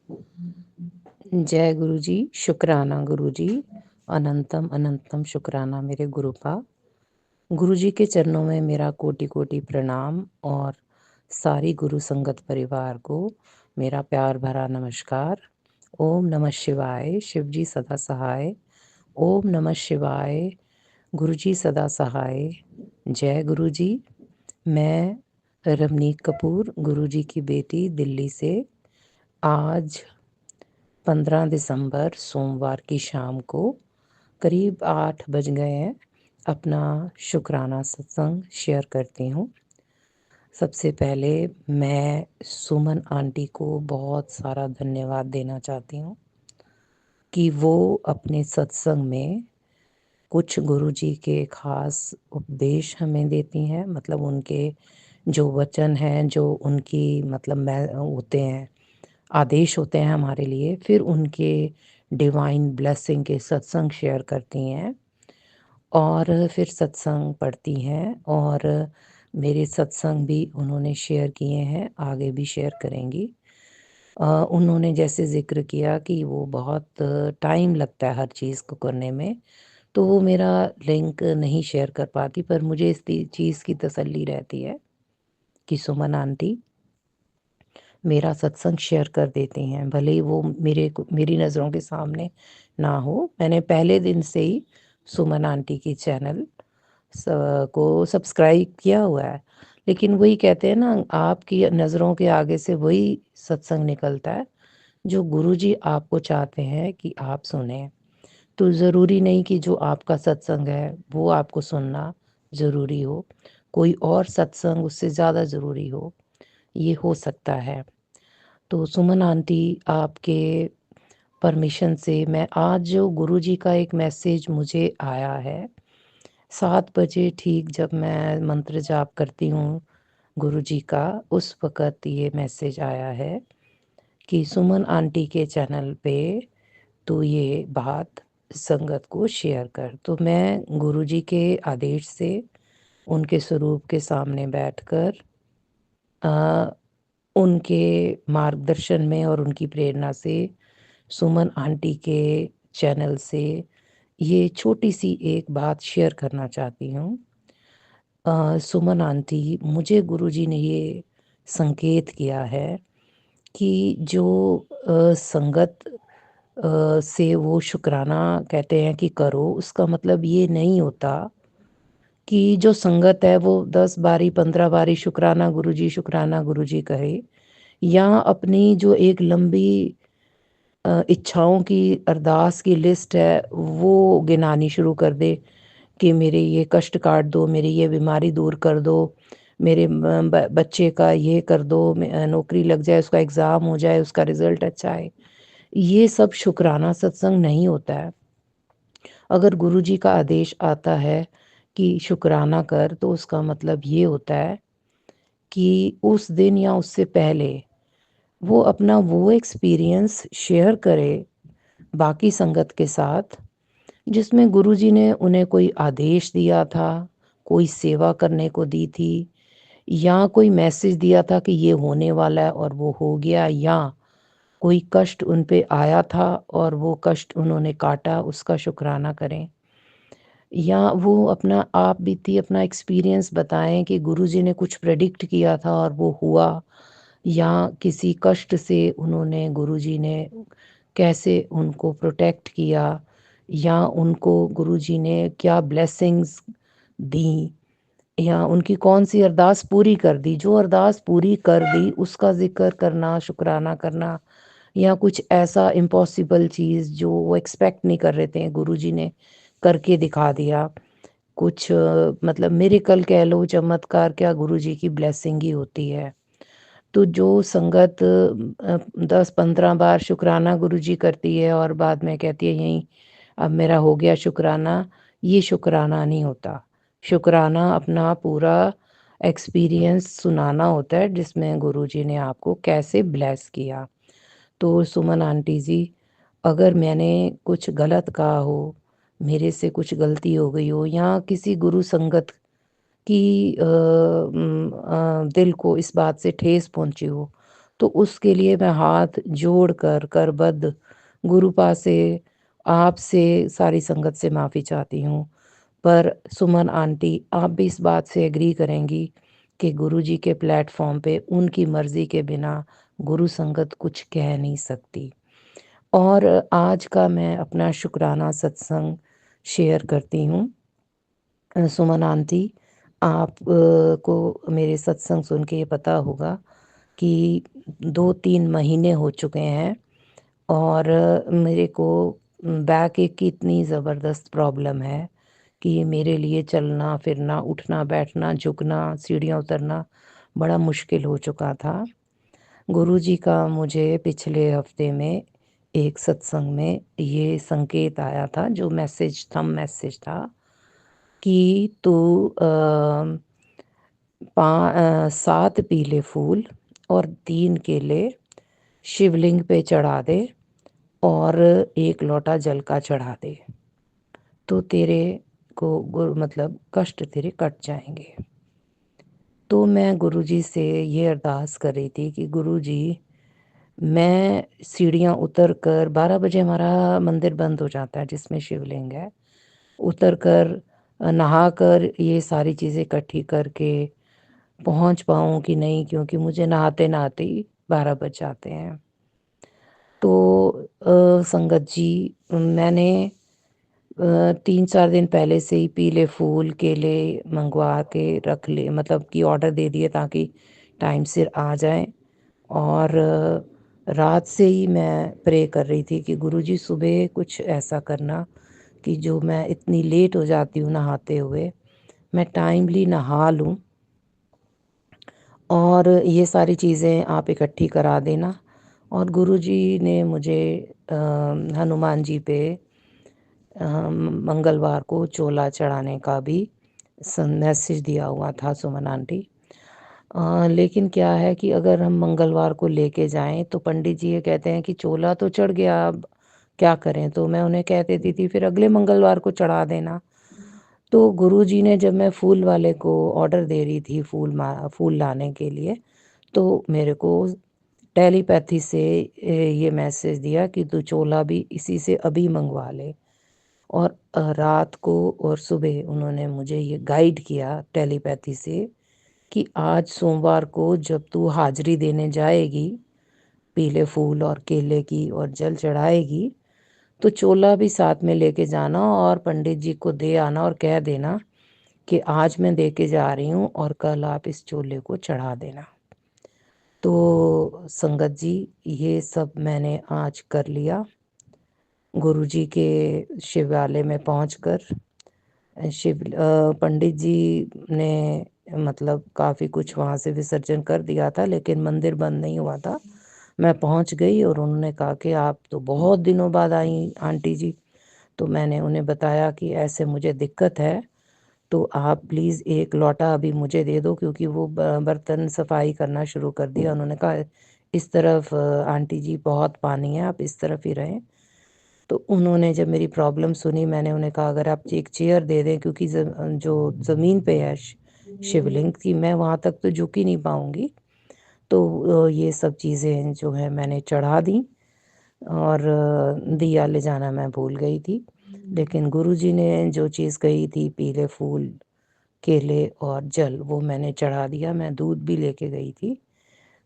जय गुरु जी, शुक्राना गुरु जी, अनंतम अनंतम शुक्राना मेरे गुरुपा। गुरु जी के चरणों में मेरा कोटि कोटि प्रणाम और सारी गुरु संगत परिवार को मेरा प्यार भरा नमस्कार। ओम नमः शिवाय, शिव जी सदा सहाय। ओम नमः शिवाय, गुरु जी सदा सहाय। जय गुरु जी। मैं रवनीक कपूर, गुरु जी की बेटी, दिल्ली से आज 15 दिसंबर सोमवार की शाम को करीब 8 बज गए हैं, अपना शुक्राना सत्संग शेयर करती हूँ। सबसे पहले मैं सुमन आंटी को बहुत सारा धन्यवाद देना चाहती हूँ कि वो अपने सत्संग में कुछ गुरुजी के खास उपदेश हमें देती हैं, मतलब उनके जो वचन हैं, जो उनकी मतलब मैं होते हैं, आदेश होते हैं हमारे लिए, फिर उनके डिवाइन ब्लेसिंग के सत्संग शेयर करती हैं और फिर सत्संग पढ़ती हैं। और मेरे सत्संग भी उन्होंने शेयर किए हैं, आगे भी शेयर करेंगी। उन्होंने जैसे ज़िक्र किया कि वो बहुत टाइम लगता है हर चीज़ को करने में, तो वो मेरा लिंक नहीं शेयर कर पाती, पर मुझे इस चीज़ की तसल्ली रहती है कि सुमन आंटी मेरा सत्संग शेयर कर देती हैं, भले ही वो मेरी नज़रों के सामने ना हो। मैंने पहले दिन से ही सुमन आंटी की चैनल को सब्सक्राइब किया हुआ है, लेकिन वही कहते हैं ना, आपकी नज़रों के आगे से वही सत्संग निकलता है जो गुरुजी आपको चाहते हैं कि आप सुने। तो ज़रूरी नहीं कि जो आपका सत्संग है वो आपको सुनना ज़रूरी हो, कोई और सत्संग उससे ज़्यादा ज़रूरी हो, ये हो सकता है। तो सुमन आंटी, आपके परमिशन से मैं आज जो गुरुजी का एक मैसेज मुझे आया है, 7 बजे ठीक जब मैं मंत्र जाप करती हूँ गुरुजी का, उस वक़्त ये मैसेज आया है कि सुमन आंटी के चैनल पे तो ये बात संगत को शेयर कर। तो मैं गुरुजी के आदेश से उनके स्वरूप के सामने बैठकर अ, उनके मार्गदर्शन में और उनकी प्रेरणा से सुमन आंटी के चैनल से ये छोटी सी एक बात शेयर करना चाहती हूँ। सुमन आंटी, मुझे गुरुजी ने ये संकेत किया है कि जो संगत से वो शुक्राना कहते हैं कि करो, उसका मतलब ये नहीं होता कि जो संगत है वो 10 बारी 15 बारी शुक्राना गुरुजी कहे, या अपनी जो एक लंबी इच्छाओं की अरदास की लिस्ट है वो गिनानी शुरू कर दे कि मेरे ये कष्ट काट दो, मेरी ये बीमारी दूर कर दो, मेरे बच्चे का ये कर दो, नौकरी लग जाए, उसका एग्ज़ाम हो जाए, उसका रिज़ल्ट अच्छा आए। ये सब शुक्राना सत्संग नहीं होता है। अगर गुरुजी का आदेश आता है कि शुक्राना कर, तो उसका मतलब ये होता है कि उस दिन या उससे पहले वो अपना वो एक्सपीरियंस शेयर करे बाकी संगत के साथ, जिसमें गुरुजी ने उन्हें कोई आदेश दिया था, कोई सेवा करने को दी थी, या कोई मैसेज दिया था कि ये होने वाला है और वो हो गया, या कोई कष्ट उन पे आया था और वो कष्ट उन्होंने काटा, उसका शुक्राना करें। या वो अपना आप बीती अपना एक्सपीरियंस बताएं कि गुरुजी ने कुछ प्रेडिक्ट किया था और वो हुआ, या किसी कष्ट से उन्होंने गुरुजी ने कैसे उनको प्रोटेक्ट किया, या उनको गुरुजी ने क्या ब्लेसिंग्स दी, या उनकी कौन सी अरदास पूरी कर दी। जो अरदास पूरी कर दी उसका जिक्र करना, शुक्राना करना, या कुछ ऐसा इम्पॉसिबल चीज़ जो वो एक्सपेक्ट नहीं कर रहे थे, गुरुजी ने करके दिखा दिया। कुछ मतलब मिरेकल कह लो, चमत्कार, क्या गुरुजी की ब्लेसिंग ही होती है। तो जो संगत 10-15 बार शुक्राना गुरुजी करती है और बाद में कहती है यहीं अब मेरा हो गया शुक्राना, ये शुक्राना नहीं होता। शुक्राना अपना पूरा एक्सपीरियंस सुनाना होता है, जिसमें गुरुजी ने आपको कैसे ब्लेस किया। तो सुमन आंटी जी, अगर मैंने कुछ गलत कहा हो, मेरे से कुछ गलती हो गई हो, या किसी गुरु संगत की दिल को इस बात से ठेस पहुंची हो, तो उसके लिए मैं हाथ जोड़ कर करबद्ध गुरुपा से, आपसे, सारी संगत से माफ़ी चाहती हूँ। पर सुमन आंटी, आप भी इस बात से एग्री करेंगी कि गुरुजी के प्लेटफ़ॉर्म पे उनकी मर्ज़ी के बिना गुरु संगत कुछ कह नहीं सकती। और आज का मैं अपना शुक्राना सत्संग शेयर करती हूँ। सुमन आंटी, आप को मेरे सत्संग सुन के ये पता होगा कि 2-3 महीने हो चुके हैं और मेरे को बैक एक की इतनी ज़बरदस्त प्रॉब्लम है कि मेरे लिए चलना फिरना, उठना बैठना, झुकना, सीढ़ियाँ उतरना बड़ा मुश्किल हो चुका था। गुरुजी का मुझे पिछले हफ्ते में एक सत्संग में ये संकेत आया था, जो मैसेज थंब मैसेज था कि तू 7 पीले फूल और 3 केले शिवलिंग पे चढ़ा दे और 1 लोटा जल का चढ़ा दे, तो तेरे को मतलब कष्ट तेरे कट जाएँगे। तो मैं गुरुजी से ये अरदास कर रही थी कि गुरुजी, मैं सीढ़ियाँ उतर कर 12 बजे हमारा मंदिर बंद हो जाता है जिसमें शिवलिंग है। उतर कर नहाकर ये सारी चीज़ें इकट्ठी करके पहुँच पाऊँ कि नहीं, क्योंकि मुझे नहाते-नहाते ही 12 बज जाते हैं। तो संगत जी, मैंने 3-4 दिन पहले से ही पीले फूल, केले मँगवा के रख लिए, मतलब कि ऑर्डर दे दिए ताकि टाइम सिर आ जाएँ। और रात से ही मैं प्रे कर रही थी कि गुरुजी सुबह कुछ ऐसा करना कि जो मैं इतनी लेट हो जाती हूँ नहाते हुए, मैं टाइमली नहा लूँ और ये सारी चीज़ें आप इकट्ठी करा देना। और गुरुजी ने मुझे हनुमान जी पे मंगलवार को चोला चढ़ाने का भी मैसेज दिया हुआ था, सुमन आंटी। लेकिन क्या है कि अगर हम मंगलवार को लेके जाएं तो पंडित जी ये कहते हैं कि चोला तो चढ़ गया, अब क्या करें। तो मैं उन्हें कह देती थी फिर अगले मंगलवार को चढ़ा देना। तो गुरुजी ने, जब मैं फूल वाले को ऑर्डर दे रही थी फूल लाने के लिए, तो मेरे को टेलीपैथी से ये मैसेज दिया कि तू चोला भी इसी से अभी मंगवा ले। और रात को और सुबह उन्होंने मुझे ये गाइड किया टेलीपैथी से कि आज सोमवार को जब तू हाज़िरी देने जाएगी, पीले फूल और केले की और जल चढ़ाएगी, तो चोला भी साथ में लेके जाना और पंडित जी को दे आना और कह देना कि आज मैं दे के जा रही हूँ और कल आप इस चोले को चढ़ा देना। तो संगत जी, ये सब मैंने आज कर लिया। गुरुजी के शिवालय में पहुंचकर पंडित जी ने मतलब काफ़ी कुछ वहाँ से विसर्जन कर दिया था, लेकिन मंदिर बंद नहीं हुआ था। मैं पहुँच गई और उन्होंने कहा कि आप तो बहुत दिनों बाद आई आंटी जी। तो मैंने उन्हें बताया कि ऐसे मुझे दिक्कत है, तो आप प्लीज़ 1 लोटा अभी मुझे दे दो, क्योंकि वो बर्तन सफाई करना शुरू कर दिया। उन्होंने कहा इस तरफ आंटी जी बहुत पानी है, आप इस तरफ ही रहें। तो उन्होंने जब मेरी प्रॉब्लम सुनी, मैंने उन्हें कहा अगर आप एक चेयर दे दें, क्योंकि जो ज़मीन पे है शिवलिंग की, मैं वहाँ तक तो झुक ही नहीं पाऊँगी। तो ये सब चीज़ें जो है मैंने चढ़ा दी और दिया ले जाना मैं भूल गई थी। लेकिन गुरुजी ने जो चीज़ कही थी, पीले फूल, केले और जल, वो मैंने चढ़ा दिया। मैं दूध भी लेके गई थी,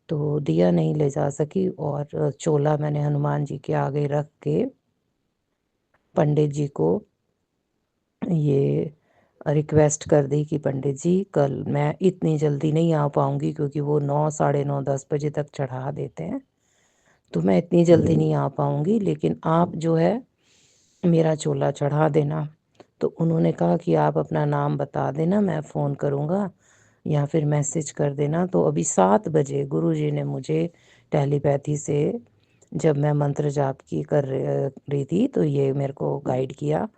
तो दिया नहीं ले जा सकी और चोला मैंने हनुमान जी के आगे रख के पंडित जी को ये रिक्वेस्ट कर दी कि पंडित जी, कल मैं इतनी जल्दी नहीं आ पाऊँगी, क्योंकि वो 9, साढ़े 9, 10 बजे तक चढ़ा देते हैं। तो मैं इतनी जल्दी नहीं आ पाऊँगी, लेकिन आप जो है मेरा चोला चढ़ा देना। तो उन्होंने कहा कि आप अपना नाम बता देना, मैं फ़ोन करूँगा या फिर मैसेज कर देना। तो अभी 7 बजे गुरुजी ने मुझे टेलीपैथी से, जब मैं मंत्र जाप की कर रही थी, तो ये मेरे को गाइड किया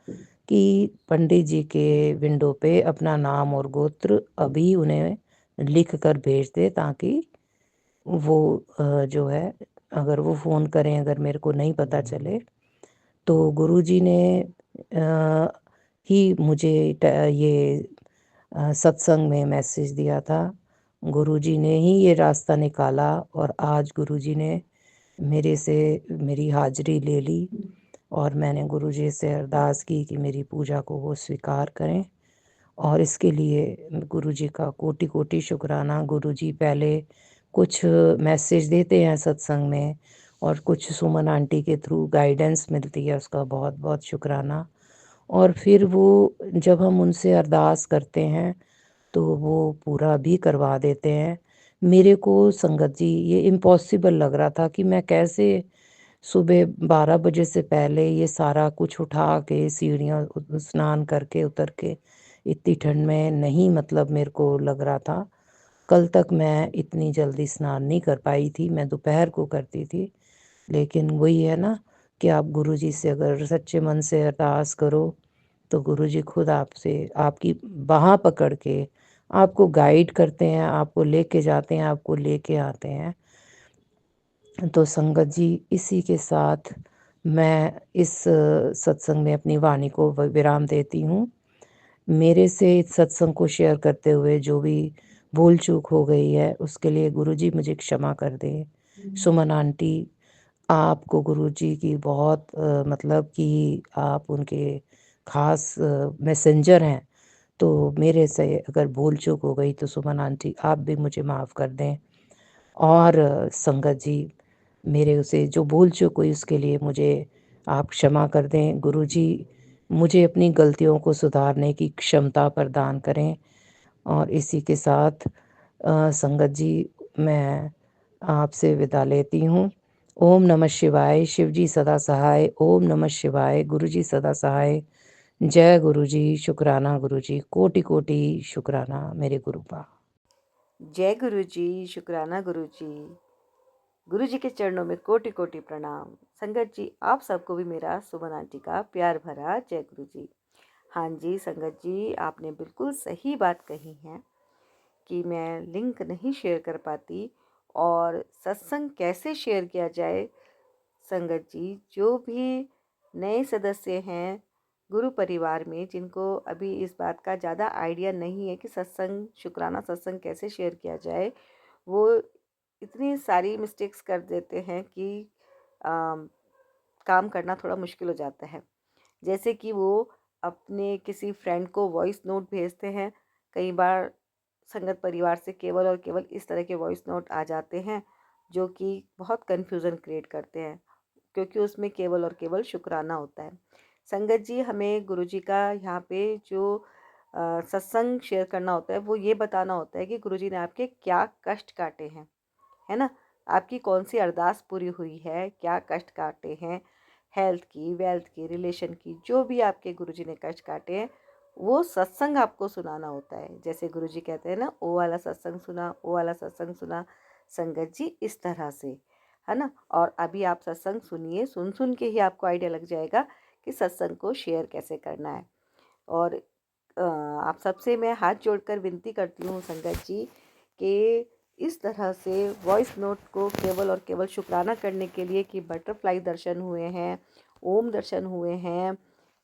कि पंडित जी के विंडो पे अपना नाम और गोत्र अभी उन्हें लिख कर भेज दे, ताकि वो जो है, अगर वो फ़ोन करें, अगर मेरे को नहीं पता चले, तो गुरुजी ने ही मुझे ये सत्संग में मैसेज दिया था गुरुजी ने ही ये रास्ता निकाला और आज गुरुजी ने मेरे से मेरी हाज़िरी ले ली और मैंने गुरुजी से अरदास की कि मेरी पूजा को वो स्वीकार करें और इसके लिए गुरुजी का कोटि-कोटि शुक्राना। गुरुजी पहले कुछ मैसेज देते हैं सत्संग में और कुछ सुमन आंटी के थ्रू गाइडेंस मिलती है, उसका बहुत-बहुत शुक्राना। और फिर वो जब हम उनसे अरदास करते हैं तो वो पूरा भी करवा देते हैं। मेरे को संगत जी ये इम्पॉसिबल लग रहा था कि मैं कैसे सुबह 12 बजे से पहले ये सारा कुछ उठा के सीढ़ियाँ स्नान करके उतर के इतनी ठंड में नहीं, मतलब मेरे को लग रहा था। कल तक मैं इतनी जल्दी स्नान नहीं कर पाई थी, मैं दोपहर को करती थी। लेकिन वही है ना कि आप गुरुजी से अगर सच्चे मन से अरदास करो तो गुरुजी खुद आपसे आपकी बाँह पकड़ के आपको गाइड करते हैं, आपको लेके जाते हैं, आपको लेके आते हैं। तो संगत जी, इसी के साथ मैं इस सत्संग में अपनी वाणी को विराम देती हूँ। मेरे से इस सत्संग को शेयर करते हुए जो भी भूल चूक हो गई है उसके लिए गुरुजी मुझे क्षमा कर दें। सुमन आंटी, आपको गुरुजी की बहुत मतलब कि आप उनके ख़ास मैसेंजर हैं। तो मेरे से अगर भूल चूक हो गई तो सुमन आंटी आप भी मुझे माफ़ कर दें। और संगत जी, मेरे से जो भूल चूक हुई उसके लिए मुझे आप क्षमा कर दें। गुरुजी मुझे अपनी गलतियों को सुधारने की क्षमता प्रदान करें। और इसी के साथ संगत जी, मैं आपसे विदा लेती हूँ। ओम नमः शिवाय, शिव जी सदा सहाय। ओम नमः शिवाय, गुरु जी सदा सहाय। जय गुरु जी, शुक्राना गुरु जी, कोटि-कोटि शुक्राना मेरे गुरुपा। जय गुरु जी, शुक्राना गुरु जी। गुरु जी के चरणों में कोटि कोटि प्रणाम। संगत जी, आप सबको भी मेरा सुमन आंटी का प्यार भरा जय गुरु जी। हाँ जी संगत जी, आपने बिल्कुल सही बात कही है कि मैं लिंक नहीं शेयर कर पाती और सत्संग कैसे शेयर किया जाए। संगत जी, जो भी नए सदस्य हैं गुरु परिवार में, जिनको अभी इस बात का ज़्यादा आइडिया नहीं है कि सत्संग, शुक्राना सत्संग कैसे शेयर किया जाए, वो इतनी सारी मिस्टेक्स कर देते हैं कि काम करना थोड़ा मुश्किल हो जाता है। जैसे कि वो अपने किसी फ्रेंड को वॉइस नोट भेजते हैं। कई बार संगत परिवार से केवल और केवल इस तरह के वॉइस नोट आ जाते हैं जो कि बहुत कन्फ्यूज़न क्रिएट करते हैं, क्योंकि उसमें केवल और केवल शुक्राना होता है। संगत जी, हमें गुरु जी का यहाँ पे जो सत्संग शेयर करना होता है वो ये बताना होता है कि गुरु जी ने आपके क्या कष्ट काटे हैं, है ना। आपकी कौन सी अरदास पूरी हुई है, क्या कष्ट काटे हैं, हेल्थ की, वेल्थ की, रिलेशन की, जो भी आपके गुरुजी ने कष्ट काटे हैं वो सत्संग आपको सुनाना होता है। जैसे गुरुजी कहते हैं ना, ओ वाला सत्संग सुना, ओ वाला सत्संग सुना। संगत जी, इस तरह से, है ना। और अभी आप सत्संग सुनिए, सुन सुन के ही आपको आइडिया लग जाएगा कि सत्संग को शेयर कैसे करना है। और आप सबसे मैं हाथ जोड़कर विनती करती हूँ संगत जी कि इस तरह से वॉइस नोट को केवल और केवल शुक्राना करने के लिए कि बटरफ्लाई दर्शन हुए हैं, ओम दर्शन हुए हैं,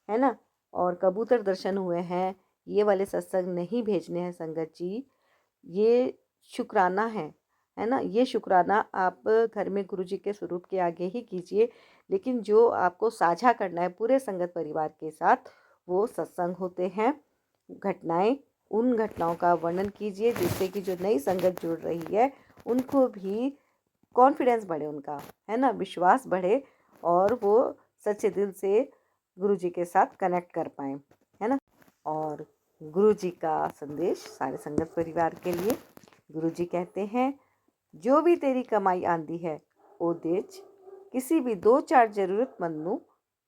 है ना, और कबूतर दर्शन हुए हैं, ये वाले सत्संग नहीं भेजने हैं संगत जी। ये शुक्राना है ना। ये शुक्राना आप घर में गुरु जी के स्वरूप के आगे ही कीजिए, लेकिन जो आपको साझा करना है पूरे संगत परिवार के साथ वो सत्संग होते हैं, घटनाएं। उन घटनाओं का वर्णन कीजिए जिससे कि जो नई संगत जुड़ रही है उनको भी कॉन्फिडेंस बढ़े, उनका, है ना, विश्वास बढ़े और वो सच्चे दिल से गुरु जी के साथ कनेक्ट कर पाएँ, है ना। और गुरु जी का संदेश सारे संगत परिवार के लिए। गुरु जी कहते हैं, जो भी तेरी कमाई आंदी है ओ देच, किसी भी दो चार जरूरतमंद नू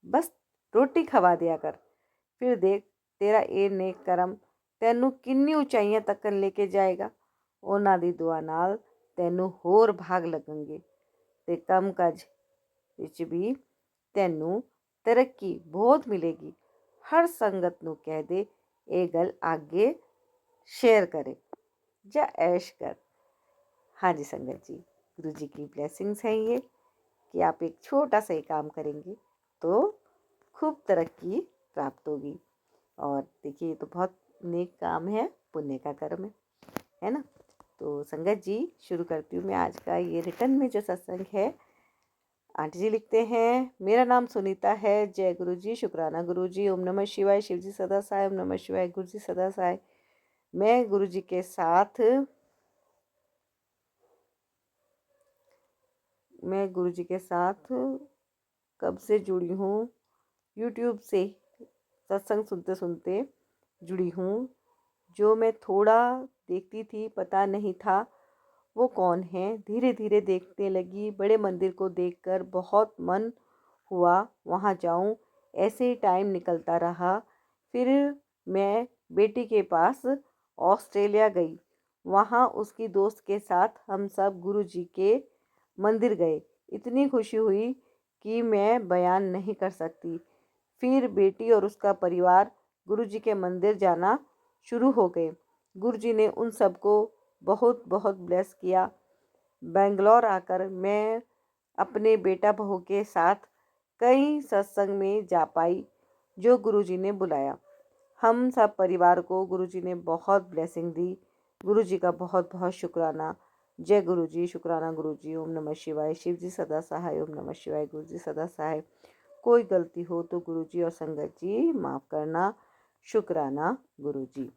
बस रोटी खवा दिया कर। फिर देख तेरा ਇਹ ਨੇਕ ਕਰਮ ਤੈਨੂੰ ਕਿੰਨੀ ਉਚਾਈਆਂ ਤੱਕ ਲੈ ਕੇ ਜਾਏਗਾ। ਉਹਨਾਂ ਦੀ ਦੁਆ ਨਾਲ ਤੈਨੂੰ ਹੋਰ ਭਾਗ ਲੱਗਣਗੇ ਤੇ ਕੰਮ ਕਾਜ ਵਿੱਚ ਵੀ ਤੈਨੂੰ ਤਰੱਕੀ ਬਹੁਤ ਮਿਲੇਗੀ। हर संगत ਨੂੰ ਕਹਿ ਦੇ ਇਹ ਗੱਲ आगे शेयर करे या ऐश कर। हाँ जी संगत जी, गुरु जी की ब्लेसिंग्स हैं ये कि आप एक छोटा सा ही काम करेंगे तो खूब तरक्की प्राप्त होगी। और देखिए, ये तो बहुत नेक काम है, पुण्य का कर्म है ना। तो संगत जी, शुरू करती हूँ मैं आज का ये रिटर्न में जो सत्संग है। आंटी जी लिखते हैं, मेरा नाम सुनीता है। जय गुरु जी, शुक्राना गुरु जी, ओम नमः शिवाय, शिव जी सदा सहाय, ओम नमः शिवाय, गुरु जी सदा सहाय। मैं गुरु जी के साथ कब से जुड़ी हूँ? यूट्यूब से सत्संग सुनते सुनते जुड़ी हूँ। जो मैं थोड़ा देखती थी, पता नहीं था वो कौन है। धीरे धीरे देखने लगी। बड़े मंदिर को देखकर बहुत मन हुआ वहाँ जाऊँ। ऐसे ही टाइम निकलता रहा। फिर मैं बेटी के पास ऑस्ट्रेलिया गई। वहाँ उसकी दोस्त के साथ हम सब गुरु जी के मंदिर गए। इतनी खुशी हुई कि मैं बयान नहीं कर सकती। फिर बेटी और उसका परिवार गुरु जी के मंदिर जाना शुरू हो गए। गुरु जी ने उन सबको बहुत बहुत ब्लेस किया। बेंगलोर आकर मैं अपने बेटा बहू के साथ कई सत्संग में जा पाई जो गुरुजी ने बुलाया। हम सब परिवार को गुरुजी ने बहुत ब्लेसिंग दी। गुरुजी का बहुत बहुत शुक्राना। जय गुरुजी, शुक्राना गुरुजी, ओम नमः शिवाय, शिव जी सदा सहाय, ओम नमः शिवाय, गुरु जी सदा सहाय। कोई गलती हो तो गुरुजी और संगत जी माफ़ करना। शुक्राना गुरुजी।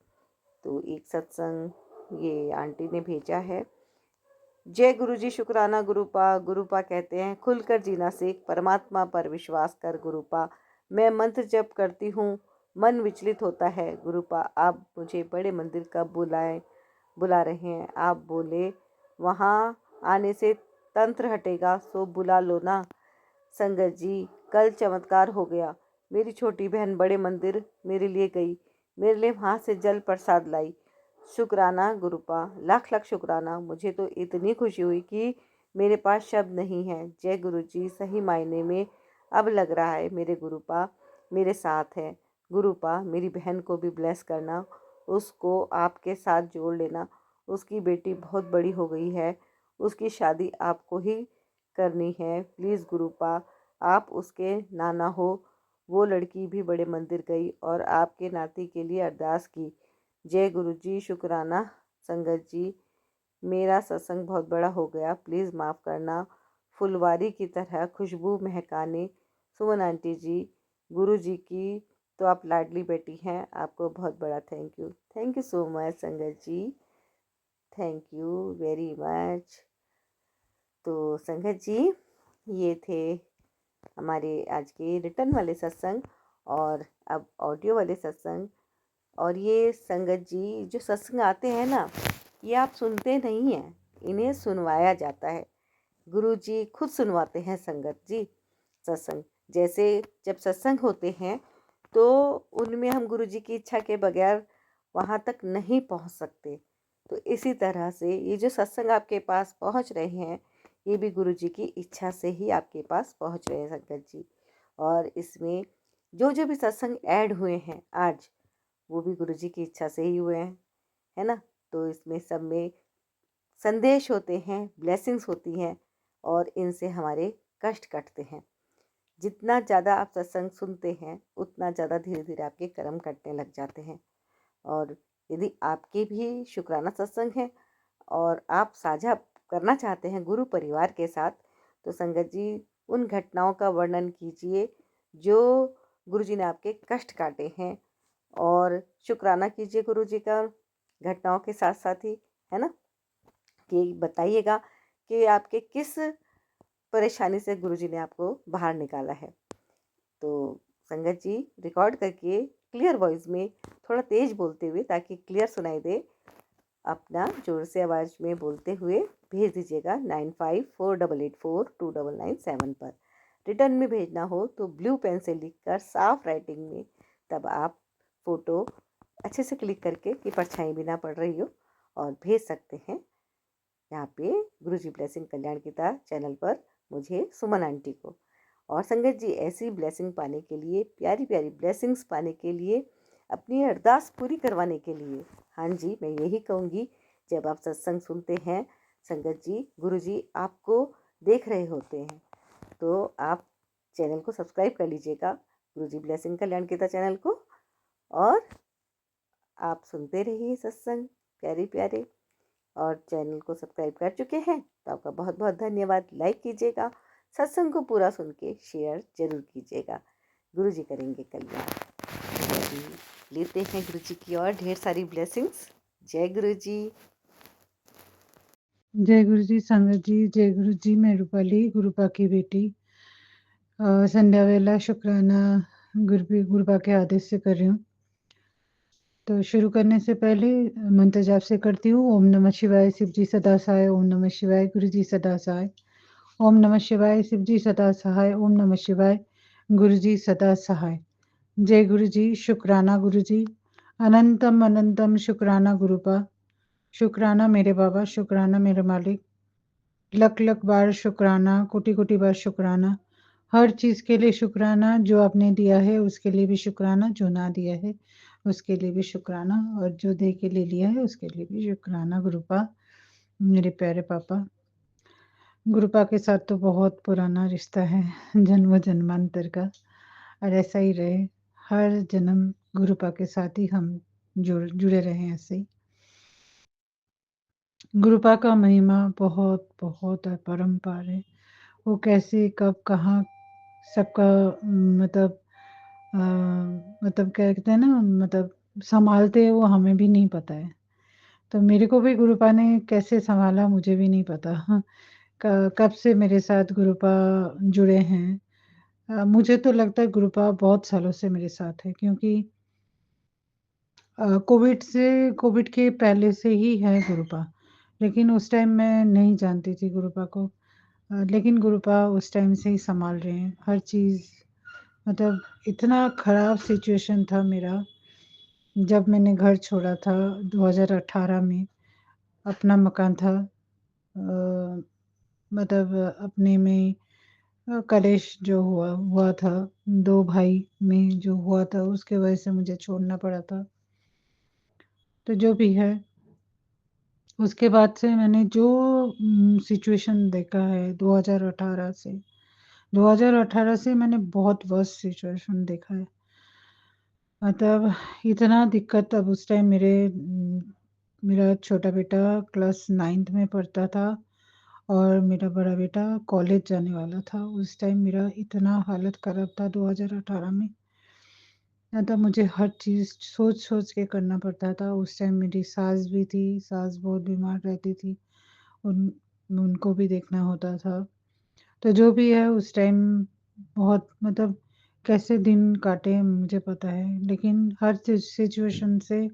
तो एक सत्संग ये आंटी ने भेजा है। जय गुरु जी, शुक्राना गुरुपा। गुरुपा कहते हैं, खुलकर जीना सीख, परमात्मा पर विश्वास कर गुरुपा। मैं मंत्र जप करती हूँ, मन विचलित होता है गुरुपा। आप मुझे बड़े मंदिर कब बुला रहे हैं? आप बोले वहाँ आने से तंत्र हटेगा, सो बुला लो ना। संगत जी, कल चमत्कार हो गया। मेरी छोटी बहन बड़े मंदिर मेरे लिए गई, मेरे लिए वहाँ से जल प्रसाद लाई। शुक्राना गुरुपा, लाख लाख शुक्राना। मुझे तो इतनी खुशी हुई कि मेरे पास शब्द नहीं है। जय गुरु जी, सही मायने में अब लग रहा है मेरे गुरुपा मेरे साथ है। गुरुपा, मेरी बहन को भी ब्लेस करना, उसको आपके साथ जोड़ लेना। उसकी बेटी बहुत बड़ी हो गई है, उसकी शादी आपको ही करनी है। प्लीज़ गुरुपा, आप उसके नाना हो। वो लड़की भी बड़े मंदिर गई और आपके नाती के लिए अरदास की। जय गुरु जी, शुक्राना। संगत जी, मेरा सत्संग बहुत बड़ा हो गया, प्लीज़ माफ़ करना। फुलवारी की तरह खुशबू महकाने। सुमन आंटी जी, गुरु जी की तो आप लाडली बेटी हैं, आपको बहुत बड़ा थैंक यू सो मच संगत जी, थैंक यू वेरी मच। तो संगत जी, ये थे हमारे आज के रिटर्न वाले सत्संग और अब ऑडियो वाले सत्संग। और ये संगत जी जो सत्संग आते हैं ना, ये आप सुनते नहीं हैं, इन्हें सुनवाया जाता है। गुरु जी खुद सुनवाते हैं संगत जी सत्संग। जैसे जब सत्संग होते हैं तो उनमें हम गुरु जी की इच्छा के बगैर वहाँ तक नहीं पहुँच सकते। तो इसी तरह से ये जो सत्संग आपके पास पहुँच रहे हैं, ये भी गुरु जी की इच्छा से ही आपके पास पहुँच रहे हैं संगत जी। और इसमें जो जो भी सत्संग ऐड हुए हैं आज, वो भी गुरु जी की इच्छा से ही हुए हैं, है ना। तो इसमें सब में संदेश होते हैं, ब्लेसिंग्स होती हैं और इनसे हमारे कष्ट कटते हैं। जितना ज़्यादा आप सत्संग सुनते हैं, उतना ज़्यादा धीरे धीरे आपके कर्म कटने लग जाते हैं। और यदि आपके भी शुक्राना सत्संग है और आप साझा करना चाहते हैं गुरु परिवार के साथ, तो संगत जी उन घटनाओं का वर्णन कीजिए जो गुरु जी ने आपके कष्ट काटे हैं, और शुक्राना कीजिए गुरु जी का घटनाओं के साथ साथ ही, है ना। कि बताइएगा कि आपके किस परेशानी से गुरु जी ने आपको बाहर निकाला है। तो संगत जी रिकॉर्ड करके क्लियर वॉइस में थोड़ा तेज़ बोलते हुए, ताकि क्लियर सुनाई दे, अपना जोर से आवाज़ में बोलते हुए भेज दीजिएगा 9548842997 पर। रिटर्न में भेजना हो तो ब्लू पेन से लिखकर साफ राइटिंग में, तब आप फ़ोटो अच्छे से क्लिक करके कि परछाई भी ना पड़ रही हो, और भेज सकते हैं यहाँ पे गुरुजी ब्लेसिंग कल्याण गीता चैनल पर मुझे, सुमन आंटी को। और संगत जी ऐसी ब्लेसिंग पाने के लिए, प्यारी प्यारी ब्लेसिंग्स पाने के लिए, अपनी अरदास पूरी करवाने के लिए, हाँ जी मैं यही कहूँगी, जब आप सत्संग सुनते हैं संगत जी, गुरुजी आपको देख रहे होते हैं, तो आप चैनल को सब्सक्राइब कर लीजिएगा, गुरुजी ब्लेसिंग कल्याण गीता चैनल को। और आप सुनते रहिए सत्संग प्यारे प्यारे। और चैनल को सब्सक्राइब कर चुके हैं तो आपका बहुत बहुत धन्यवाद। लाइक कीजिएगा, सत्संग को पूरा सुन के शेयर जरूर कीजिएगा। गुरु जी करेंगे कल्याण। जी, लेते हैं गुरु जी की और ढेर सारी ब्लेसिंग्स। जय गुरु जी। जय गुरु जी संगत जी, जय गुरु जी। मैं रूपाली गुरुपा की बेटी संध्या वेला शुक्राना गुरुपा के आदेश से कर रही हूँ। तो शुरू करने से पहले मंत्र जाप से करती हूँ। ओम नमः शिवाय, शिव जी सदा सहाय। ओम नमः शिवाय, गुरु जी सदा सहाय। ओम नमः शिवाय, शिव जी सदा सहाय। ओम नमः शिवाय, गुरु जी सदा सहाय। जय गुरु जी, शुक्राना गुरु जी। अनंतम अनंतम शुक्राना गुरुपा। शुक्राना मेरे बाबा, शुक्राना मेरे मालिक। लख लख बार शुक्राना, कोटि कोटि बार शुक्राना। हर चीज के लिए शुक्राना, जो आपने दिया है उसके लिए भी शुक्राना, जो ना दिया है उसके लिए भी शुक्राना, और जो दे के ले लिया है उसके लिए भी शुक्राना गुरुपा। मेरे प्यारे पापा, गुरुपा के साथ तो बहुत पुराना रिश्ता है, जन्म जन्मांतर का, और ऐसा ही रहे। हर जन्म गुरुपा के साथ ही हम जुड़े रहे ऐसे ही। गुरुपा का महिमा बहुत बहुत अपरंपार है। वो कैसे कब कहाँ सबका मतलब मतलब क्या कहते हैं ना, मतलब संभालते हैं वो हमें भी नहीं पता है। तो मेरे को भी गुरुपा ने कैसे संभाला मुझे भी नहीं पता। हाँ, कब से मेरे साथ गुरुपा जुड़े हैं। मुझे तो लगता है गुरुपा बहुत सालों से मेरे साथ है, क्योंकि कोविड के पहले से ही है गुरुपा। लेकिन उस टाइम मैं नहीं जानती थी गुरुपा को। लेकिन गुरुपा उस टाइम से ही संभाल रहे हैं हर चीज़। मतलब इतना ख़राब सिचुएशन था मेरा, जब मैंने घर छोड़ा था 2018 में। अपना मकान था, मतलब अपने में कलेश जो हुआ था 2 भाई में जो हुआ था, उसके वजह से मुझे छोड़ना पड़ा था। तो जो भी है, उसके बाद से मैंने जो सिचुएशन देखा है 2018 से मैंने बहुत वर्स्ट सिचुएशन देखा है। मतलब इतना दिक्कत। अब उस टाइम मेरा छोटा बेटा क्लास 9th में पढ़ता था और मेरा बड़ा बेटा कॉलेज जाने वाला था। उस टाइम मेरा इतना हालत ख़राब था 2018 में। मतलब मुझे हर चीज़ सोच-सोच के करना पड़ता था। उस टाइम मेरी सास भी थी, सास बहुत बीमार रहती थी। उन उनको भी देखना होता था। तो जो भी है उस टाइम बहुत मतलब कैसे दिन काटे मुझे पता है। लेकिन हर सिचुएशन से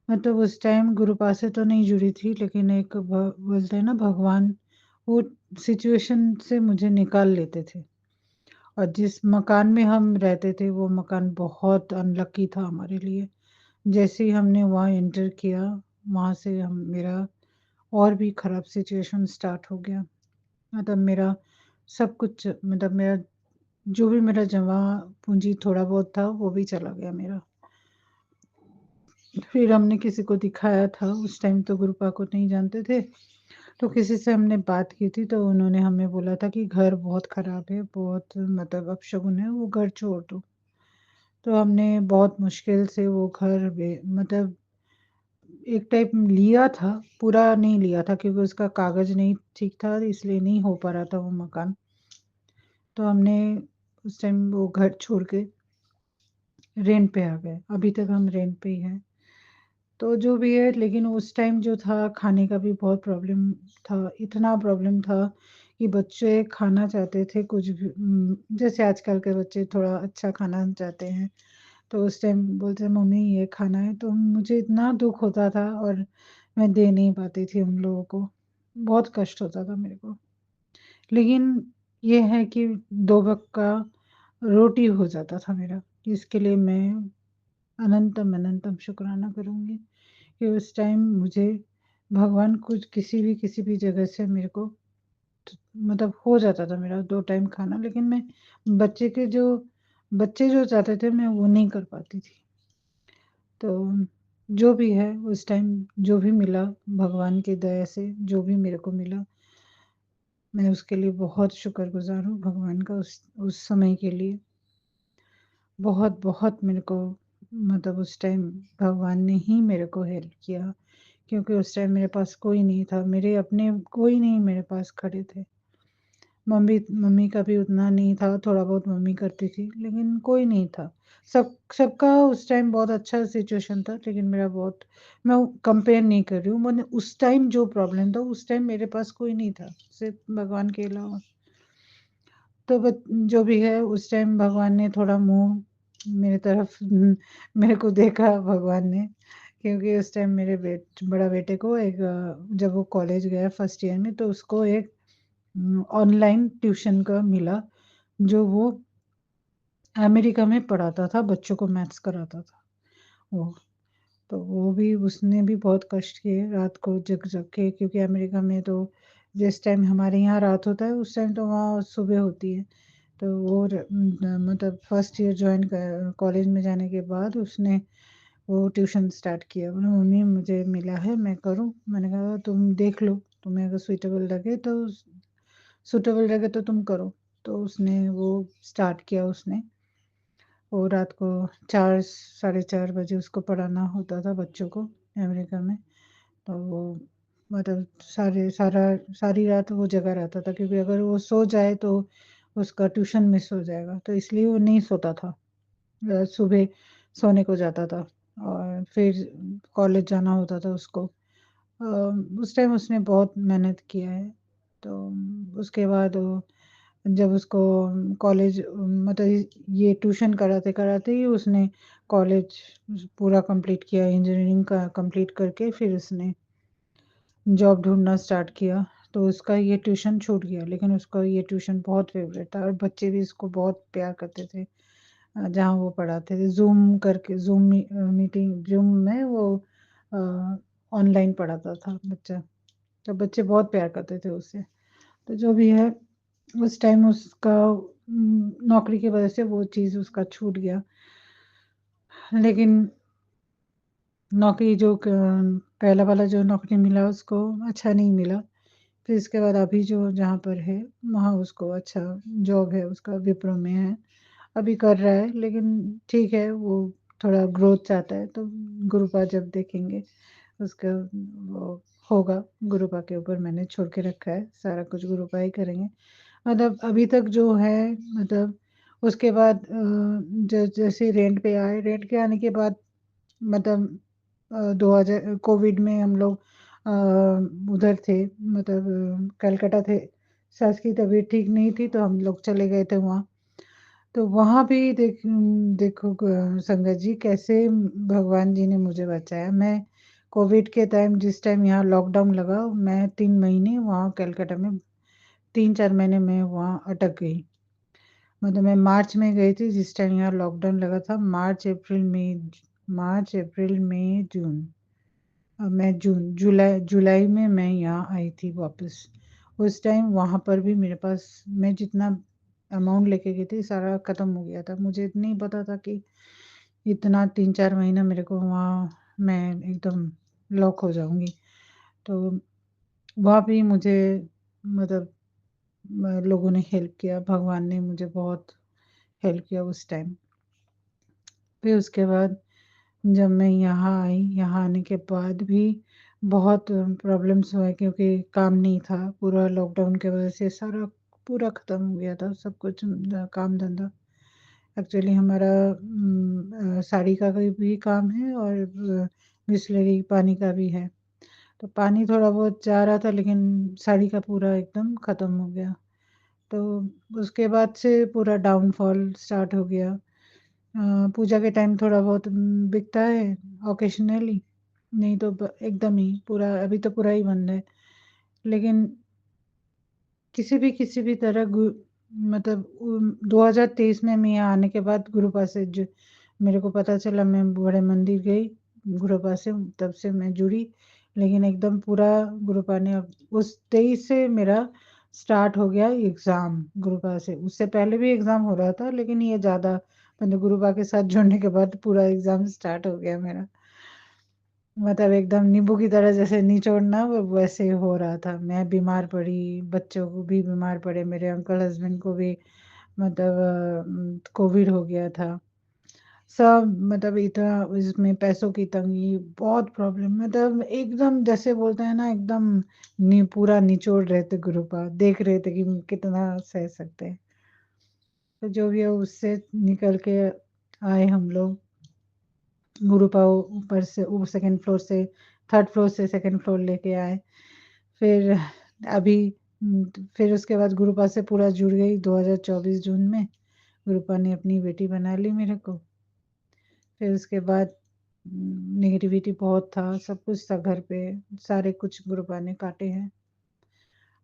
मतलब उस टाइम गुरुपा से तो नहीं जुड़ी थी, लेकिन एक बोलते हैं ना भगवान, वो सिचुएशन से मुझे निकाल लेते थे। और जिस मकान में हम रहते थे वो मकान बहुत अनलकी था हमारे लिए। जैसे ही हमने वहाँ एंटर किया, वहाँ से हम मेरा और भी ख़राब सिचुएशन स्टार्ट हो गया। मतलब मेरा सब कुछ, मतलब मेरा जो भी मेरा जमा पूँजी थोड़ा बहुत था वो भी चला गया मेरा। फिर हमने किसी को दिखाया था, उस टाइम तो गुरुपा को नहीं जानते थे। तो किसी से हमने बात की थी तो उन्होंने हमें बोला था कि घर बहुत ख़राब है, बहुत मतलब अपशगुन है, वो घर छोड़ दो। तो हमने बहुत मुश्किल से वो घर मतलब एक टाइप लिया था, पूरा नहीं लिया था क्योंकि उसका कागज़ नहीं ठीक था, इसलिए नहीं हो पा रहा था वो मकान। तो हमने उस टाइम वो घर छोड़ के रेंट पे आ गए। अभी तक हम रेंट पे ही हैं। तो जो भी है, लेकिन उस टाइम जो था खाने का भी बहुत प्रॉब्लम था। इतना प्रॉब्लम था कि बच्चे खाना चाहते थे कुछ भी, जैसे आजकल के बच्चे थोड़ा अच्छा खाना चाहते हैं। तो उस टाइम बोलते मम्मी ये खाना है, तो मुझे इतना दुःख होता था और मैं दे नहीं पाती थी उन लोगों को। बहुत कष्ट होता था मेरे को। लेकिन ये है कि 2 वक़्त का रोटी हो जाता था मेरा। इसके लिए मैं अनंतम अनंतम शुक्राना करूँगी कि उस टाइम मुझे भगवान कुछ किसी भी जगह से मेरे को मतलब हो जाता था मेरा 2 टाइम खाना। लेकिन मैं बच्चे के जो बच्चे जो चाहते थे मैं वो नहीं कर पाती थी। तो जो भी है उस टाइम जो भी मिला भगवान की दया से, जो भी मेरे को मिला, मैं उसके लिए बहुत शुक्रगुज़ार हूँ भगवान का। उस समय के लिए बहुत-बहुत मेरे को मतलब उस टाइम भगवान ने ही मेरे को हेल्प किया क्योंकि उस टाइम मेरे पास कोई नहीं था, मेरे अपने कोई नहीं मेरे पास खड़े थे। मम्मी का भी उतना नहीं था, थोड़ा बहुत मम्मी करती थी, लेकिन कोई नहीं था। सबका उस टाइम बहुत अच्छा सिचुएशन था, लेकिन मेरा बहुत मैं कंपेयर नहीं कर रही हूँ, मैंने उस टाइम जो प्रॉब्लम था, उस टाइम मेरे पास कोई नहीं था, सिर्फ भगवान के अलावा। तो जो भी है, उस टाइम भगवान ने थोड़ा मुँह मेरे तरफ मेरे को देखा भगवान ने, क्योंकि उस टाइम मेरे बड़ा बेटे को जब वो कॉलेज गया फर्स्ट ईयर में, तो उसको एक ऑनलाइन ट्यूशन का मिला, जो वो अमेरिका में पढ़ाता था, बच्चों को मैथ्स कराता था वो। तो वो भी उसने भी बहुत कष्ट किए, रात को जग-जग के, क्योंकि अमेरिका में तो जिस टाइम हमारे यहाँ रात होता है, उस टाइम तो वहाँ सुबह होती है। तो वो मतलब फर्स्ट ईयर जॉइन कॉलेज में जाने के बाद उसने वो ट्यूशन स्टार्ट किया। बोला मम्मी मुझे मिला है, मैं करूँ? मैंने कहा तुम देख लो, तुम्हें अगर सूटेबल लगे तो तुम करो। तो उसने वो स्टार्ट किया उसने। वो रात को 4 साढ़े 4 बजे उसको पढ़ाना होता था बच्चों को अमेरिका में। तो वो मतलब सारी रात वो जगा रहता था, क्योंकि अगर वो सो जाए तो उसका ट्यूशन मिस हो जाएगा, तो इसलिए वो नहीं सोता था। सुबह सोने को जाता था और फिर कॉलेज जाना होता था उसको। उस टाइम उसने बहुत मेहनत किया है। तो उसके बाद वो जब उसको कॉलेज मतलब ये ट्यूशन कराते-कराते ही उसने कॉलेज पूरा कंप्लीट किया, इंजीनियरिंग का कंप्लीट करके फिर उसने जॉब ढूँढना स्टार्ट किया। तो उसका ये ट्यूशन छूट गया, लेकिन उसका ये ट्यूशन बहुत फ़ेवरेट था और बच्चे भी इसको बहुत प्यार करते थे। जहाँ वो पढ़ाते थे, मीटिंग ज़ूम में वो अ, ऑनलाइन पढ़ाता था बच्चा। तो बच्चे बहुत प्यार करते थे उससे। तो जो भी है, उस टाइम उसका नौकरी की वज़ह से वो चीज़ उसका छूट गया। लेकिन नौकरी जो पहला वाला जो नौकरी मिला उसको अच्छा नहीं मिला। फिर इसके बाद अभी जो जहाँ पर है, वहाँ उसको अच्छा जॉब है, उसका विप्रो में है। अभी कर रहा है, लेकिन ठीक है, वो थोड़ा ग्रोथ चाहता है, तो गुरुपा जब देखेंगे, उसका वो होगा। गुरुपा के ऊपर मैंने छोड़ के रखा है, सारा कुछ गुरुपा ही करेंगे। मतलब अभी तक जो है, मतलब उसके बाद जैसे रेंट पे आए, रेंट के आने के बाद मतलब 2000 कोविड में हम लोग उधर थे, मतलब कलकत्ता थे। सास की तबीयत ठीक नहीं थी, तो हम लोग चले गए थे वहाँ। तो वहाँ भी देखो संगत जी, कैसे भगवान जी ने मुझे बचाया। मैं कोविड के टाइम, जिस टाइम यहाँ लॉकडाउन लगा, मैं 3 महीने वहाँ कलकत्ता में 3-4 महीने मैं वहाँ अटक गई। मतलब मैं मार्च में गई थी, जिस टाइम यहाँ लॉकडाउन लगा था। मार्च, अप्रैल, मई, जून। मैं जुलाई में मैं यहाँ आई थी वापस। उस टाइम वहाँ पर भी मेरे पास मैं जितना अमाउंट लेके गई थी, सारा खत्म हो गया था। मुझे नहीं पता था कि इतना 3-4 महीना मेरे को वहाँ मैं एकदम लॉक हो जाऊँगी। तो वहाँ भी मुझे मतलब लोगों ने हेल्प किया, भगवान ने मुझे बहुत हेल्प किया उस टाइम। फिर उसके बाद जब मैं यहाँ आई, यहाँ आने के बाद भी बहुत प्रॉब्लम्स हुए, क्योंकि काम नहीं था। पूरा लॉकडाउन की वजह से सारा पूरा ख़त्म हो गया था, सब कुछ काम-धंधा। एक्चुअली हमारा साड़ी का भी काम है और बिसलेरी पानी का भी है। तो पानी थोड़ा बहुत जा रहा था, लेकिन साड़ी का पूरा एकदम ख़त्म हो गया। तो उसके बाद से पूरा डाउनफॉल स्टार्ट हो गया। पूजा के टाइम थोड़ा बहुत बिकता है ऑकेशनली, नहीं तो एकदम ही पूरा, अभी तो पूरा ही बंद है। लेकिन किसी भी तरह मतलब 2023 में मैं यहाँ आने के बाद गुरुपा से मेरे को पता चला, मैं बड़े मंदिर गई गुरुपा से, तब से मैं जुड़ी। लेकिन एकदम पूरा गुरुपा ने उस 23 से मेरा स्टार्ट हो गया एग्ज़ाम गुरुपा से। उससे पहले भी एग्ज़ाम हो रहा था, लेकिन ये ज़्यादा मतलब गुरुपा के साथ जुड़ने के बाद पूरा एग्ज़ाम स्टार्ट हो गया मेरा। मतलब एकदम नींबू की तरह जैसे निचोड़ना, वो वैसे हो रहा था। मैं बीमार पड़ी, बच्चों को भी बीमार पड़े, मेरे अंकल हस्बैंड को भी मतलब कोविड हो गया था। सब मतलब इतना इसमें पैसों की तंगी, बहुत प्रॉब्लम, मतलब एकदम जैसे बोलते हैं ना, एकदम पूरा निचोड़ रहे थे गुरुपा, देख रहे थे कि कितना सह सकते हैं। तो जो भी है उससे निकल के आए हम लोग। गुरुपा ऊपर से सेकंड फ्लोर से, थर्ड फ्लोर से सेकंड फ्लोर लेके आए। फिर अभी फिर उसके बाद गुरुपा से पूरा जुड़ गई 2024 जून में। गुरुपा ने अपनी बेटी बना ली मेरे को। फिर उसके बाद नेगेटिविटी बहुत था, सब कुछ था घर पे, सारे कुछ गुरुपा ने काटे हैं।